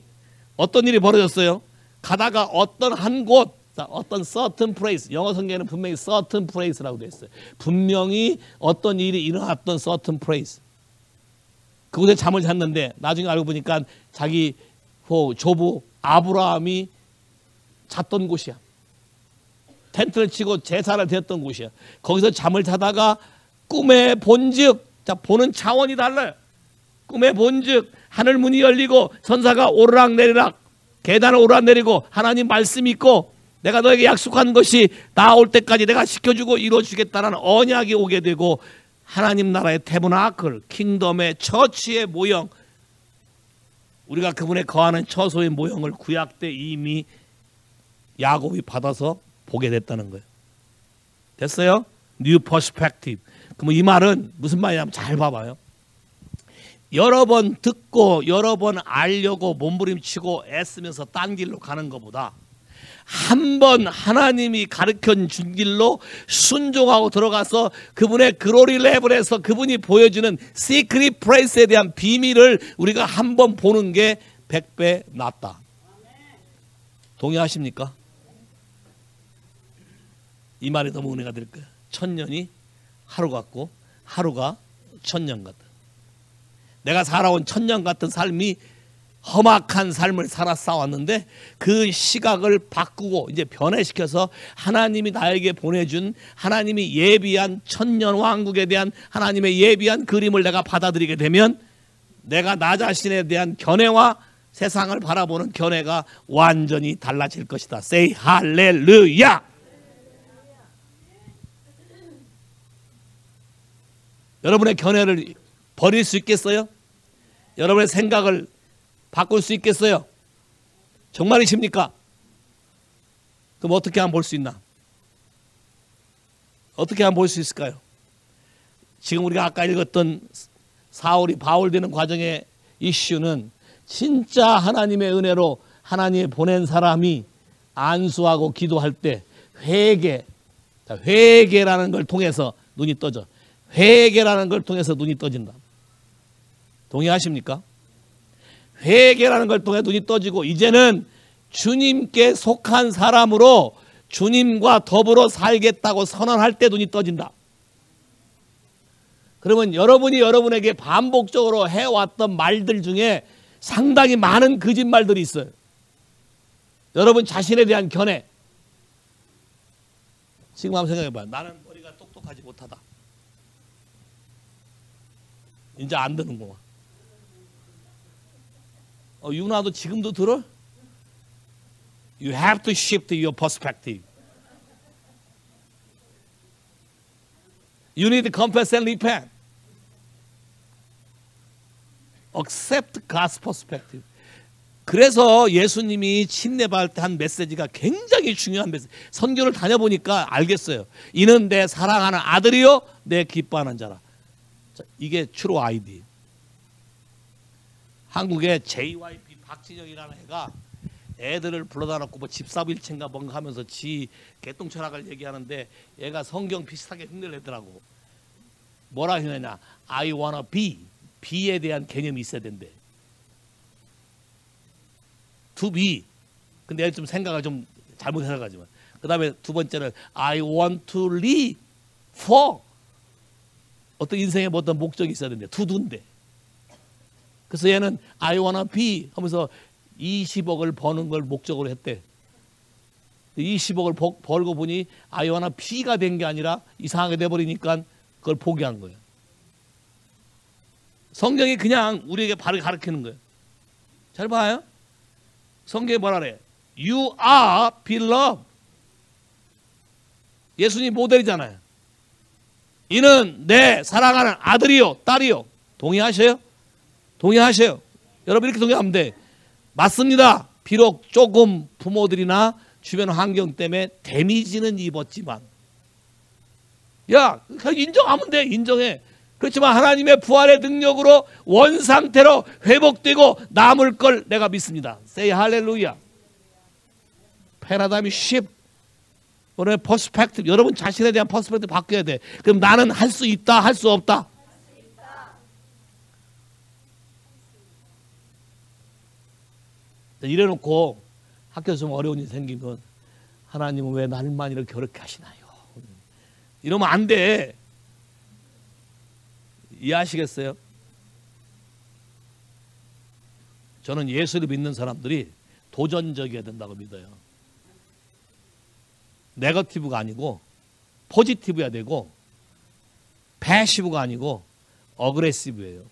어떤 일이 벌어졌어요? 가다가 어떤 한 곳 어떤 certain place, 영어 성경에는 분명히 certain place라고 되어 있어요. 분명히 어떤 일이 일어났던 certain place. 그곳에 잠을 잤는데 나중에 알고 보니까 자기 조부 아브라함이 잤던 곳이야. 텐트를 치고 제사를 드렸던 곳이야. 거기서 잠을 자다가 꿈에 본즉, 자, 보는 차원이 달라요. 꿈에 본즉 하늘 문이 열리고 선사가 오르락 내리락 계단을 오르락 내리고 하나님 말씀이 있고 내가 너에게 약속한 것이 나올 때까지 내가 지켜주고 이루어주겠다는 언약이 오게 되고 하나님 나라의 태브나클, 킹덤의 처치의 모형, 우리가 그분의 거하는 처소의 모형을 구약 때 이미 야곱이 받아서 보게 됐다는 거예요. 됐어요? New perspective. 그럼 이 말은 무슨 말이냐면 잘 봐봐요. 여러 번 듣고 여러 번 알려고 몸부림치고 애쓰면서 딴 길로 가는 것보다 한 번 하나님이 가르쳐 준 길로 순종하고 들어가서 그분의 글로리 레벨에서 그분이 보여주는 시크릿 프레이스에 대한 비밀을 우리가 한 번 보는 게 100배 낫다. 동의하십니까? 이 말이 너무 은혜가 될 거예요. 1000년이 하루 같고 하루가 1000년 같다. 내가 살아온 1000년 같은 삶이 험악한 삶을 살아싸웠는데 그 시각을 바꾸고 이제 변해시켜서 하나님이 나에게 보내준 하나님이 예비한 천년왕국에 대한 하나님의 예비한 그림을 내가 받아들이게 되면 내가 나 자신에 대한 견해와 세상을 바라보는 견해가 완전히 달라질 것이다. Say 할렐루야. 여러분의 견해를 버릴 수 있겠어요? 여러분의 생각을 바꿀 수 있겠어요? 정말이십니까? 그럼 어떻게 하면 볼 수 있나? 어떻게 하면 볼 수 있을까요? 지금 우리가 아까 읽었던 사울이 바울 되는 과정의 이슈는 진짜 하나님의 은혜로 하나님이 보낸 사람이 안수하고 기도할 때 회개라는 걸 통해서 눈이 떠져. 회개라는 걸 통해서 눈이 떠진다. 동의하십니까? 회개라는 걸 통해 눈이 떠지고 이제는 주님께 속한 사람으로 주님과 더불어 살겠다고 선언할 때 눈이 떠진다. 그러면 여러분이 여러분에게 반복적으로 해왔던 말들 중에 상당히 많은 거짓말들이 있어요. 여러분 자신에 대한 견해. 지금 한번 생각해봐요. 나는 머리가 똑똑하지 못하다. 이제 안 드는구만. 유나도 지금도 들어? You have to shift your perspective. You need to confess and repent. Accept God's perspective. 그래서 예수님이 침례받을 때 한 메시지가 굉장히 중요한 메시지. 선교를 다녀보니까 알겠어요. 이는 내 사랑하는 아들이요 내 기뻐하는 자라. 자, 이게 트루 아이디. 한국의 JYP 박진영이라는 애가 애들을 불러다 놓고 뭐 집사일체인가 뭔가 하면서 지 개똥 철학을 얘기하는데 얘가 성경 비슷하게 흉내내더라고. 뭐라 했느냐? I wanna be. be에 대한 개념이 있어야 된대. to be. 근데 얘 좀 생각을 좀 잘못해가지고. 그 다음에 두 번째는 I want to live for. 어떤 인생에 뭐 어떤 목적이 있어야 된대. to do인데. 그래서 얘는 I wanna be 하면서 20억을 버는 걸 목적으로 했대. 20억을 벌고 보니 I wanna be가 된 게 아니라 이상하게 돼버리니까 그걸 포기한 거예요. 성경이 그냥 우리에게 바르게 가르치는 거예요. 잘 봐요. 성경이 뭐라 그래? You are beloved. 예수님 모델이잖아요. 이는 내 사랑하는 아들이요 딸이요. 동의하셔요? 동의하셔요. 여러분 이렇게 동의하면 돼. 맞습니다. 비록 조금 부모들이나 주변 환경 때문에 데미지는 입었지만 야 그냥 인정하면 돼. 인정해. 그렇지만 하나님의 부활의 능력으로 원상태로 회복되고 남을 걸 내가 믿습니다. Say 할렐루야. 패러다임이 shift. 오늘 퍼스펙티브. 여러분 자신에 대한 퍼스펙티브 바뀌어야 돼. 그럼 나는 할 수 있다 할 수 없다. 이래놓고 학교에서 좀 어려운 일이 생기면 하나님은 왜 나를만 이렇게 어렵게 하시나요? 이러면 안 돼. 이해하시겠어요? 저는 예수를 믿는 사람들이 도전적이어야 된다고 믿어요. 네거티브가 아니고 포지티브여야 되고 패시브가 아니고 어그레시브예요.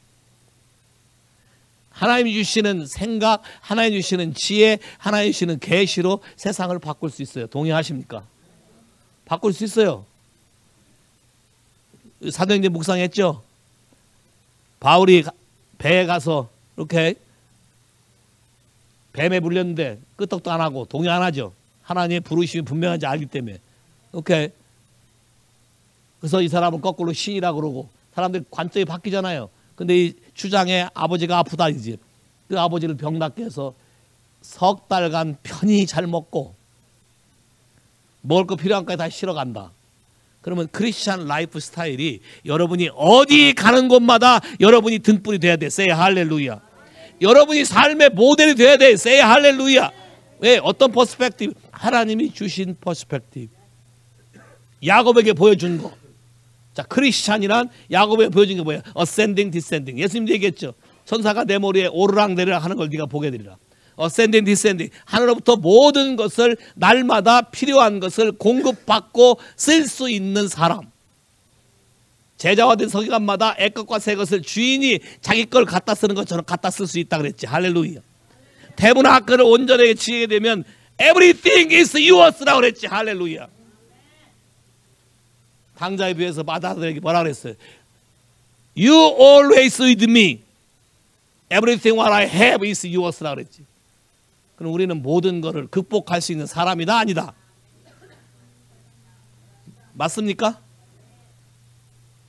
하나님이 주시는 생각, 하나님이 주시는 지혜, 하나님이 주시는 계시로 세상을 바꿀 수 있어요. 동의하십니까? 바꿀 수 있어요. 사도행전 묵상했죠? 바울이 배에 가서 이렇게 뱀에 물렸는데 끄떡도 안 하고 동의 안 하죠. 하나님의 부르심이 분명한지 알기 때문에. 오케이. 그래서 이 사람은 거꾸로 신이라고 그러고 사람들이 관점이 바뀌잖아요. 근데 이 주장의 아버지가 아프다 이제. 그 아버지를 병 낫게 해서 석 달간 편히 잘 먹고 먹을 거 필요한 까지 다 실어간다. 그러면 크리스찬 라이프 스타일이 여러분이 어디 가는 곳마다 여러분이 등불이 돼야 돼. Say 할렐루야. 여러분이 삶의 모델이 돼야 돼. Say 할렐루야. 왜? 어떤 퍼스펙티브? 하나님이 주신 퍼스펙티브. 야곱에게 보여준 거. 자, 크리스찬이란 야곱에게 보여준 게 뭐예요? Ascending, descending. 예수님도 얘기했죠. 천사가 내 머리에 오르락내리락 하는 걸 네가 보게 되리라. 어센딩 디센딩, 하늘로부터 모든 것을 날마다 필요한 것을 공급받고 쓸 수 있는 사람. 제자와 된 서기관마다 애것과 새 것을 주인이 자기 걸 갖다 쓰는 것처럼 갖다 쓸 수 있다 그랬지. 할렐루야. 대문화 학교를 온전하게 지게 되면 everything is yours라고 그랬지. 할렐루야. 당자에 비해서 마다들에게 뭐라 그랬어요? You always with me. Everything what I have is yours라고 그랬지. 그럼 우리는 모든 것을 극복할 수 있는 사람이다 아니다? 맞습니까?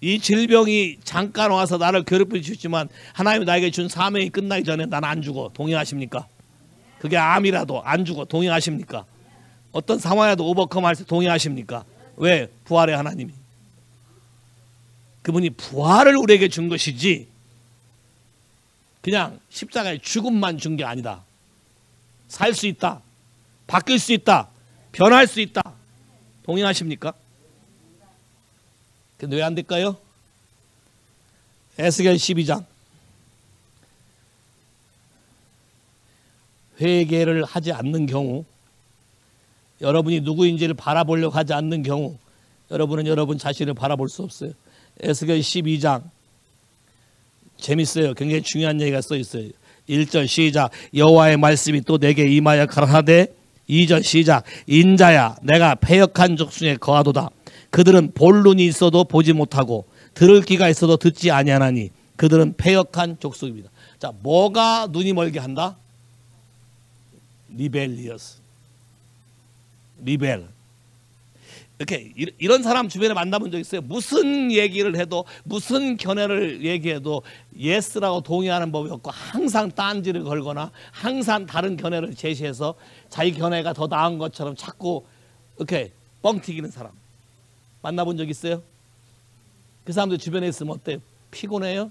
이 질병이 잠깐 와서 나를 괴롭혀 주지만 하나님이 나에게 준 사명이 끝나기 전에 나는 안 죽어. 동의하십니까? 그게 암이라도 안 죽어. 동의하십니까? 어떤 상황이라도 오버컴할 때 동의하십니까? 왜? 부활의 하나님이. 그분이 부활을 우리에게 준 것이지 그냥 십자가에 죽음만 준 게 아니다. 살 수 있다. 바뀔 수 있다. 변할 수 있다. 동의하십니까? 근데 왜 안 될까요? 에스겔 12장. 회개를 하지 않는 경우, 여러분이 누구인지를 바라보려고 하지 않는 경우 여러분은 여러분 자신을 바라볼 수 없어요. 에스겔 12장 재밌어요. 굉장히 중요한 얘기가 써 있어요. 1절 시작. 여호와의 말씀이 또 내게 임하여 가라사대. 2절 시작. 인자야 내가 패역한 족속에 거하도다. 그들은 볼 눈이 있어도 보지 못하고 들을 귀가 있어도 듣지 아니하나니 그들은 패역한 족속입니다. 자, 뭐가 눈이 멀게 한다? 리벨리어스. 리벨. 이렇게 이런 사람 주변에 만나본 적 있어요? 무슨 얘기를 해도 무슨 견해를 얘기해도 예스라고 동의하는 법이 없고 항상 딴지를 걸거나 항상 다른 견해를 제시해서 자기 견해가 더 나은 것처럼 자꾸 이렇게 뻥튀기는 사람 만나본 적 있어요? 그 사람들 주변에 있으면 어때요? 피곤해요?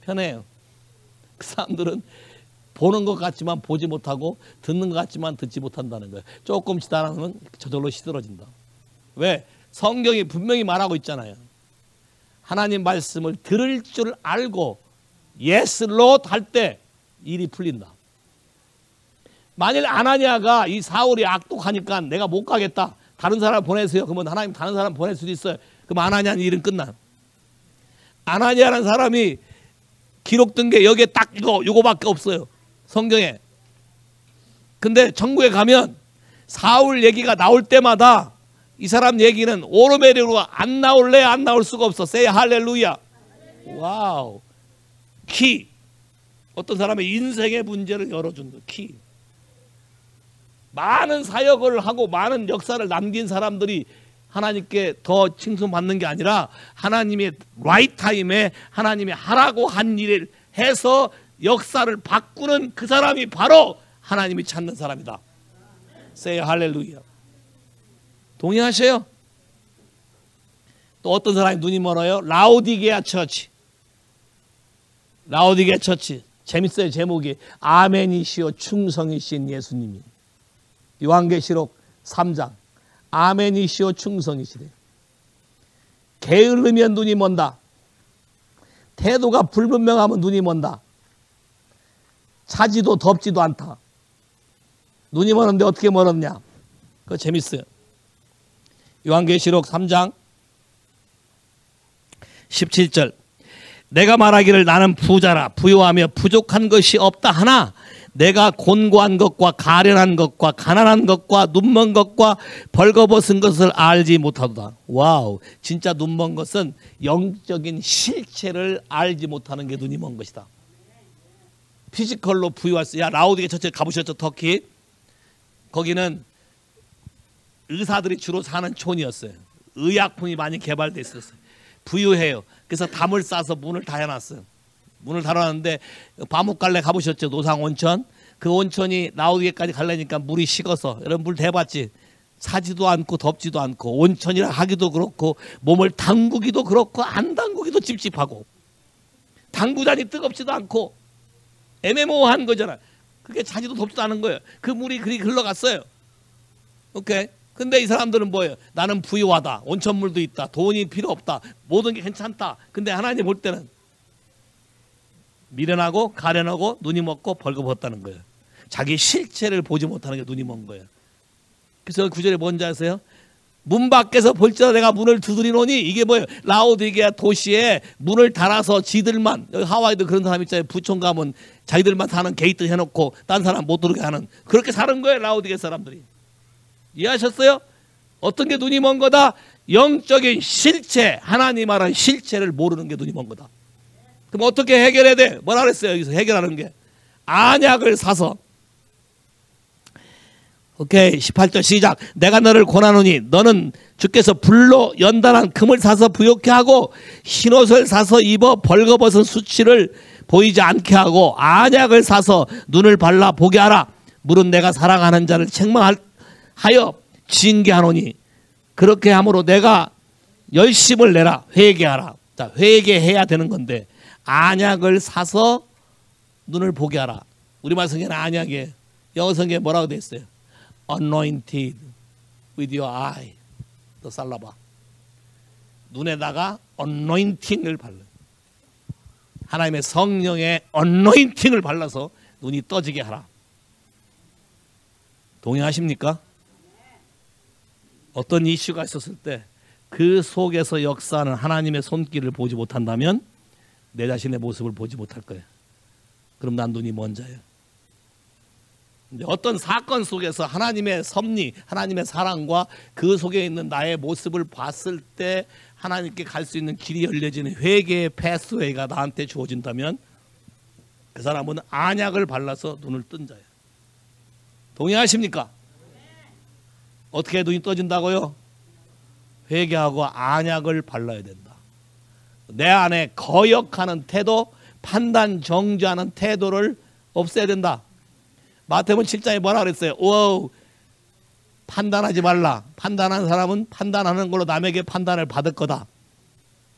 편해요? 그 사람들은 보는 것 같지만 보지 못하고 듣는 것 같지만 듣지 못한다는 거예요. 조금 지나면 저절로 시들어진다. 왜? 성경이 분명히 말하고 있잖아요. 하나님 말씀을 들을 줄 알고 yes, Lord 할 때 일이 풀린다. 만일 아나니아가 이 사울이 악독하니까 내가 못 가겠다. 다른 사람 보내세요. 그러면 하나님 다른 사람 보낼 수도 있어요. 그럼 아나니아는 일은 끝나. 아나니아라는 사람이 기록된 게 여기에 딱 이거밖에 없어요. 성경에. 근데 천국에 가면 사울 얘기가 나올 때마다 이 사람 얘기는 오르메리로 안 나올래 안 나올 수가 없어. Say 할렐루야. 와우. 키. 어떤 사람의 인생의 문제를 열어준다. 키. 많은 사역을 하고 많은 역사를 남긴 사람들이 하나님께 더 칭송받는 게 아니라 하나님의 라이트 타임에 하나님이 하라고 한 일을 해서 역사를 바꾸는 그 사람이 바로 하나님이 찾는 사람이다. Say 할렐루야. 동의하셔요? 또 어떤 사람이 눈이 멀어요? 라오디게아 처치. 라오디게아 처치. 재밌어요. 제목이 아멘이시오 충성이신 예수님이. 요한계시록 3장. 아멘이시오 충성이시래. 게으르면 눈이 먼다. 태도가 불분명하면 눈이 먼다. 차지도 덥지도 않다. 눈이 멀었는데 어떻게 멀었냐? 그거 재밌어요. 요한계시록 3장 17절. 내가 말하기를 나는 부자라 부요하며 부족한 것이 없다 하나 내가 곤고한 것과 가련한 것과 가난한 것과 눈먼 것과 벌거벗은 것을 알지 못하도다. 와우. 진짜 눈먼 것은 영적인 실체를 알지 못하는 게 눈이 먼 것이다. 피지컬로 부유할 수. 야, 라오디게 처치에 가보셨죠? 터키. 거기는 의사들이 주로 사는 촌이었어요. 의약품이 많이 개발돼 있었어요. 부유해요. 그래서 담을 싸서 문을 다 해놨어요. 문을 달아놨는데 바묵갈래 가보셨죠? 노상 온천. 그 온천이 라오디게까지 가려니까 물이 식어서. 여러분 물 대봤지? 사지도 않고 덥지도 않고 온천이라 하기도 그렇고 몸을 담그기도 그렇고 안 담그기도 찝찝하고 담그다니 뜨겁지도 않고 애매모호한 거잖아. 그게 차지도 덥지도 않은 거예요. 그 물이 그리 흘러갔어요. 오케이. 근데 이 사람들은 뭐예요? 나는 부유하다. 온천물도 있다. 돈이 필요 없다. 모든 게 괜찮다. 근데 하나님 볼 때는 미련하고 가련하고 눈이 먹고 벌거벗었다는 거예요. 자기 실체를 보지 못하는 게 눈이 먼 거예요. 그래서 구절에 뭔지 아세요? 문 밖에서 볼지라도 내가 문을 두드리노니, 이게 뭐예요? 라오디게아 도시에 문을 달아서 지들만, 여기 하와이도 그런 사람 있잖아요. 부촌 가면 자기들만 사는 게이트 해놓고 딴 사람 못 들어오게 하는, 그렇게 사는 거예요, 라오디게아 사람들이. 이해하셨어요? 어떤 게 눈이 먼 거다? 영적인 실체, 하나님 말하는 실체를 모르는 게 눈이 먼 거다. 그럼 어떻게 해결해야 돼? 뭐라 그랬어요? 여기서 해결하는 게 안약을 사서. 오케이, 18절 시작. 내가 너를 권하노니 너는 주께서 불로 연단한 금을 사서 부욕케 하고 흰옷을 사서 입어 벌거벗은 수치를 보이지 않게 하고 안약을 사서 눈을 발라 보게 하라. 물은 내가 사랑하는 자를 책망하여 징계하노니 그렇게 함으로 내가 열심을 내라. 회개하라. 자, 회개해야 되는 건데 안약을 사서 눈을 보게 하라. 우리말 성경은 안약이에요. 영어 성경에 뭐라고 되어 있어요? Anointed with your eye. 너 살라봐. 눈에다가 anointing을 발라. 하나님의 성령의 anointing을 발라서 눈이 떠지게 하라. 동의하십니까? 어떤 이슈가 있었을 때 그 속에서 역사하는 하나님의 손길을 보지 못한다면 내 자신의 모습을 보지 못할 거예요. 그럼 난 눈이 먼 자예요. 어떤 사건 속에서 하나님의 섭리, 하나님의 사랑과 그 속에 있는 나의 모습을 봤을 때 하나님께 갈 수 있는 길이 열려지는 회개의 패스웨이가 나한테 주어진다면 그 사람은 안약을 발라서 눈을 뜬 자예요. 동의하십니까? 어떻게 눈이 떠진다고요? 회개하고 안약을 발라야 된다. 내 안에 거역하는 태도, 판단 정죄하는 태도를 없애야 된다. 마태복음 7장에 뭐라 그랬어요? 오, 판단하지 말라. 판단하는 사람은 판단하는 걸로 남에게 판단을 받을 거다.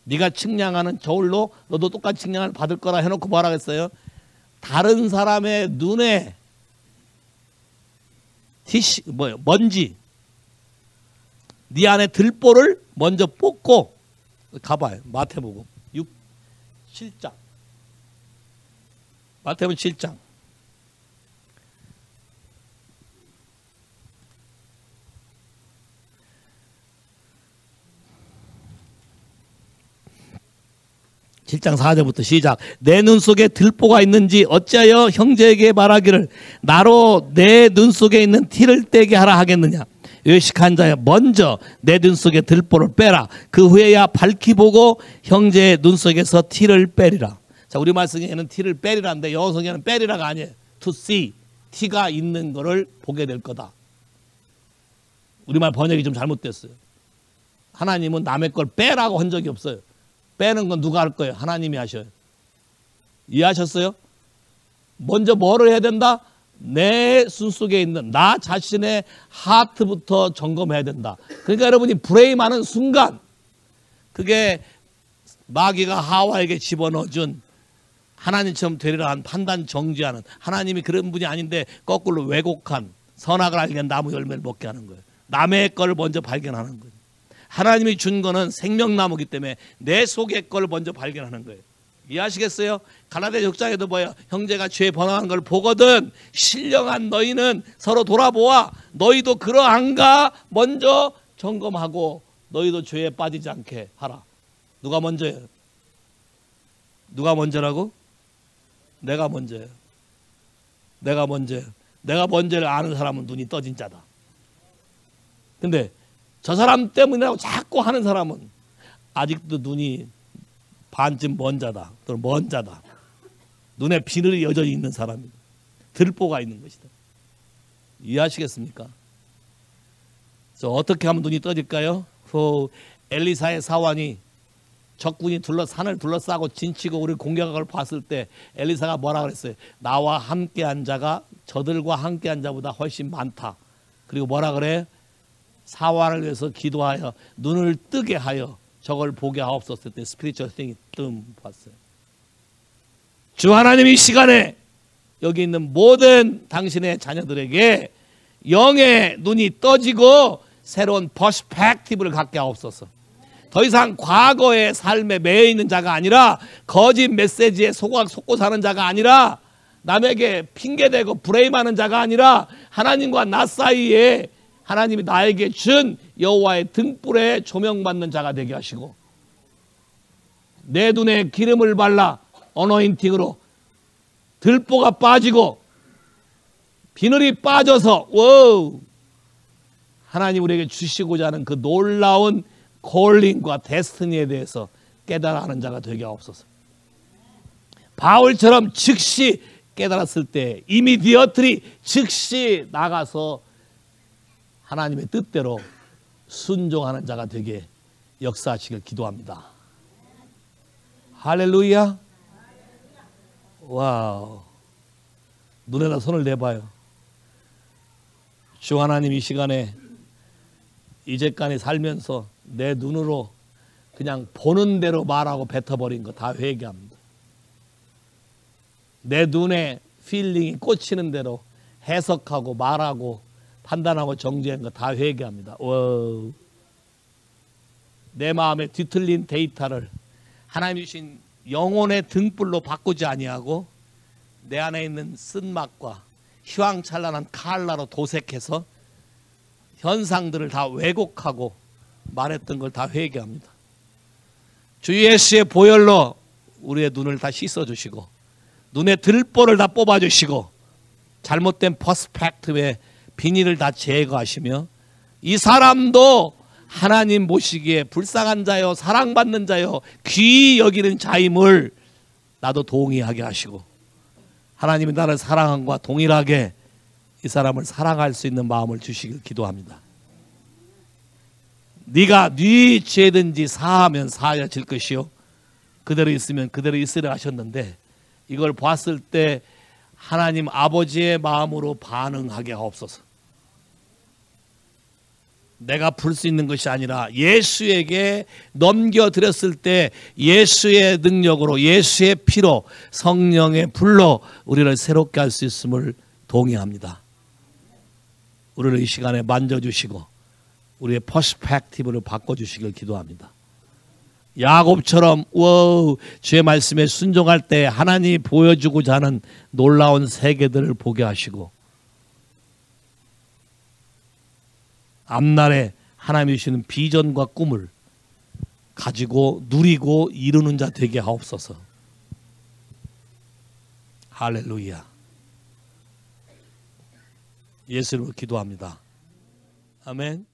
네가 측량하는 저울로 너도 똑같이 측량을 받을 거라 해놓고 뭐라 그랬어요? 다른 사람의 눈에 먼지, 네 안에 들보를 먼저 뽑고 가봐요. 마태복음 7장. 마태복음 7장. (7장 4절부터) 시작. 내 눈 속에 들보가 있는지 어찌하여 형제에게 말하기를 나로 내 눈 속에 있는 티를 떼게 하라 하겠느냐. 의식한 자여 먼저 내 눈 속에 들보를 빼라. 그 후에야 밝히 보고 형제의 눈 속에서 티를 빼리라. 자, 우리 말씀에는 티를 빼리라는데 영어 성경에는 빼리라가 아니에요. to see, 티가 있는 거를 보게 될 거다. 우리말 번역이 좀 잘못됐어요. 하나님은 남의 걸 빼라고 한 적이 없어요. 빼는 건 누가 할 거예요? 하나님이 하셔요. 이해하셨어요? 먼저 뭐를 해야 된다? 내 눈 속에 있는 나 자신의 하트부터 점검해야 된다. 그러니까 여러분이 브레임하는 순간 그게 마귀가 하와에게 집어넣어준 하나님처럼 되리라 한 판단 정죄하는, 하나님이 그런 분이 아닌데 거꾸로 왜곡한 선악을 알게 한 나무 열매를 먹게 하는 거예요. 남의 거를 먼저 발견하는 거예요. 하나님이 준 거는 생명나무기 때문에 내 속의 걸 먼저 발견하는 거예요. 이해하시겠어요? 갈라디아 6장에도 뭐예요? 형제가 죄 번화한 걸 보거든 신령한 너희는 서로 돌아보아 너희도 그러한가 먼저 점검하고 너희도 죄에 빠지지 않게 하라. 누가 먼저예요? 누가 먼저라고? 내가 먼저예요. 내가 먼저예요. 내가 먼저를 아는 사람은 눈이 떠진 자다. 근데 저 사람 때문이라고 자꾸 하는 사람은 아직도 눈이 반쯤 먼 자다. 또는 먼 자다. 눈에 비늘이 여전히 있는 사람이다. 들보가 있는 것이다. 이해하시겠습니까? 그래서 어떻게 하면 눈이 떠질까요? 엘리사의 사환이 적군이 산을 둘러싸고 진치고 우리 공격한 걸 봤을 때 엘리사가 뭐라 그랬어요? 나와 함께한 자가 저들과 함께한 자보다 훨씬 많다. 그리고 뭐라 그래? 사환을 위해서 기도하여 눈을 뜨게 하여 저걸 보게 하옵소서. 때 스피리추얼 띵이 봤어요. 주 하나님 이 시간에 여기 있는 모든 당신의 자녀들에게 영의 눈이 떠지고 새로운 퍼스펙티브를 갖게 하옵소서. 더 이상 과거의 삶에 매여 있는 자가 아니라 거짓 메시지에 속고 사는 자가 아니라 남에게 핑계대고 브레임하는 자가 아니라 하나님과 나 사이에 하나님이 나에게 준 여호와의 등불에 조명받는 자가 되게 하시고 내 눈에 기름을 발라 어노인팅으로 들보가 빠지고 비늘이 빠져서 와우 하나님 우리에게 주시고자 하는 그 놀라운 콜링과 데스티니에 대해서 깨달아 하는 자가 되게 하옵소서. 바울처럼 즉시 깨달았을 때 이미디어트리 즉시 나가서 하나님의 뜻대로 순종하는 자가 되게 역사하시길 기도합니다. 할렐루야. 와우. 눈에다 손을 내봐요. 주 하나님 이 시간에 이제까지 살면서 내 눈으로 그냥 보는 대로 말하고 뱉어버린 거 다 회개합니다. 내 눈에 필링이 꽂히는 대로 해석하고 말하고 판단하고 정죄한 거 다 회개합니다. 와우. 내 마음에 뒤틀린 데이터를 하나님이 주신 영혼의 등불로 바꾸지 아니하고 내 안에 있는 쓴맛과 휘황찬란한 칼라로 도색해서 현상들을 다 왜곡하고 말했던 걸 다 회개합니다. 주 예수의 보혈로 우리의 눈을 다 씻어주시고 눈의 들보를 다 뽑아주시고 잘못된 퍼스펙티브의 비닐을 다 제거하시며 이 사람도 하나님 보시기에 불쌍한 자요 사랑받는 자요 귀히 여기는 자임을 나도 동의하게 하시고 하나님이 나를 사랑함과 동일하게 이 사람을 사랑할 수 있는 마음을 주시길 기도합니다. 네가 네 죄든지 사하면 사하여질 것이요 그대로 있으면 그대로 있으려 하셨는데 이걸 봤을 때 하나님 아버지의 마음으로 반응하게 하옵소서. 내가 풀 수 있는 것이 아니라 예수에게 넘겨드렸을 때 예수의 능력으로 예수의 피로 성령의 불로 우리를 새롭게 할 수 있음을 동의합니다. 우리를 이 시간에 만져주시고 우리의 퍼스펙티브를 바꿔주시길 기도합니다. 야곱처럼 주의 말씀에 순종할 때 하나님이 보여주고자 하는 놀라운 세계들을 보게 하시고 앞날에 하나님이 주시는 비전과 꿈을 가지고 누리고 이루는 자 되게 하옵소서. 할렐루야. 예수 이름으로 기도합니다. 아멘.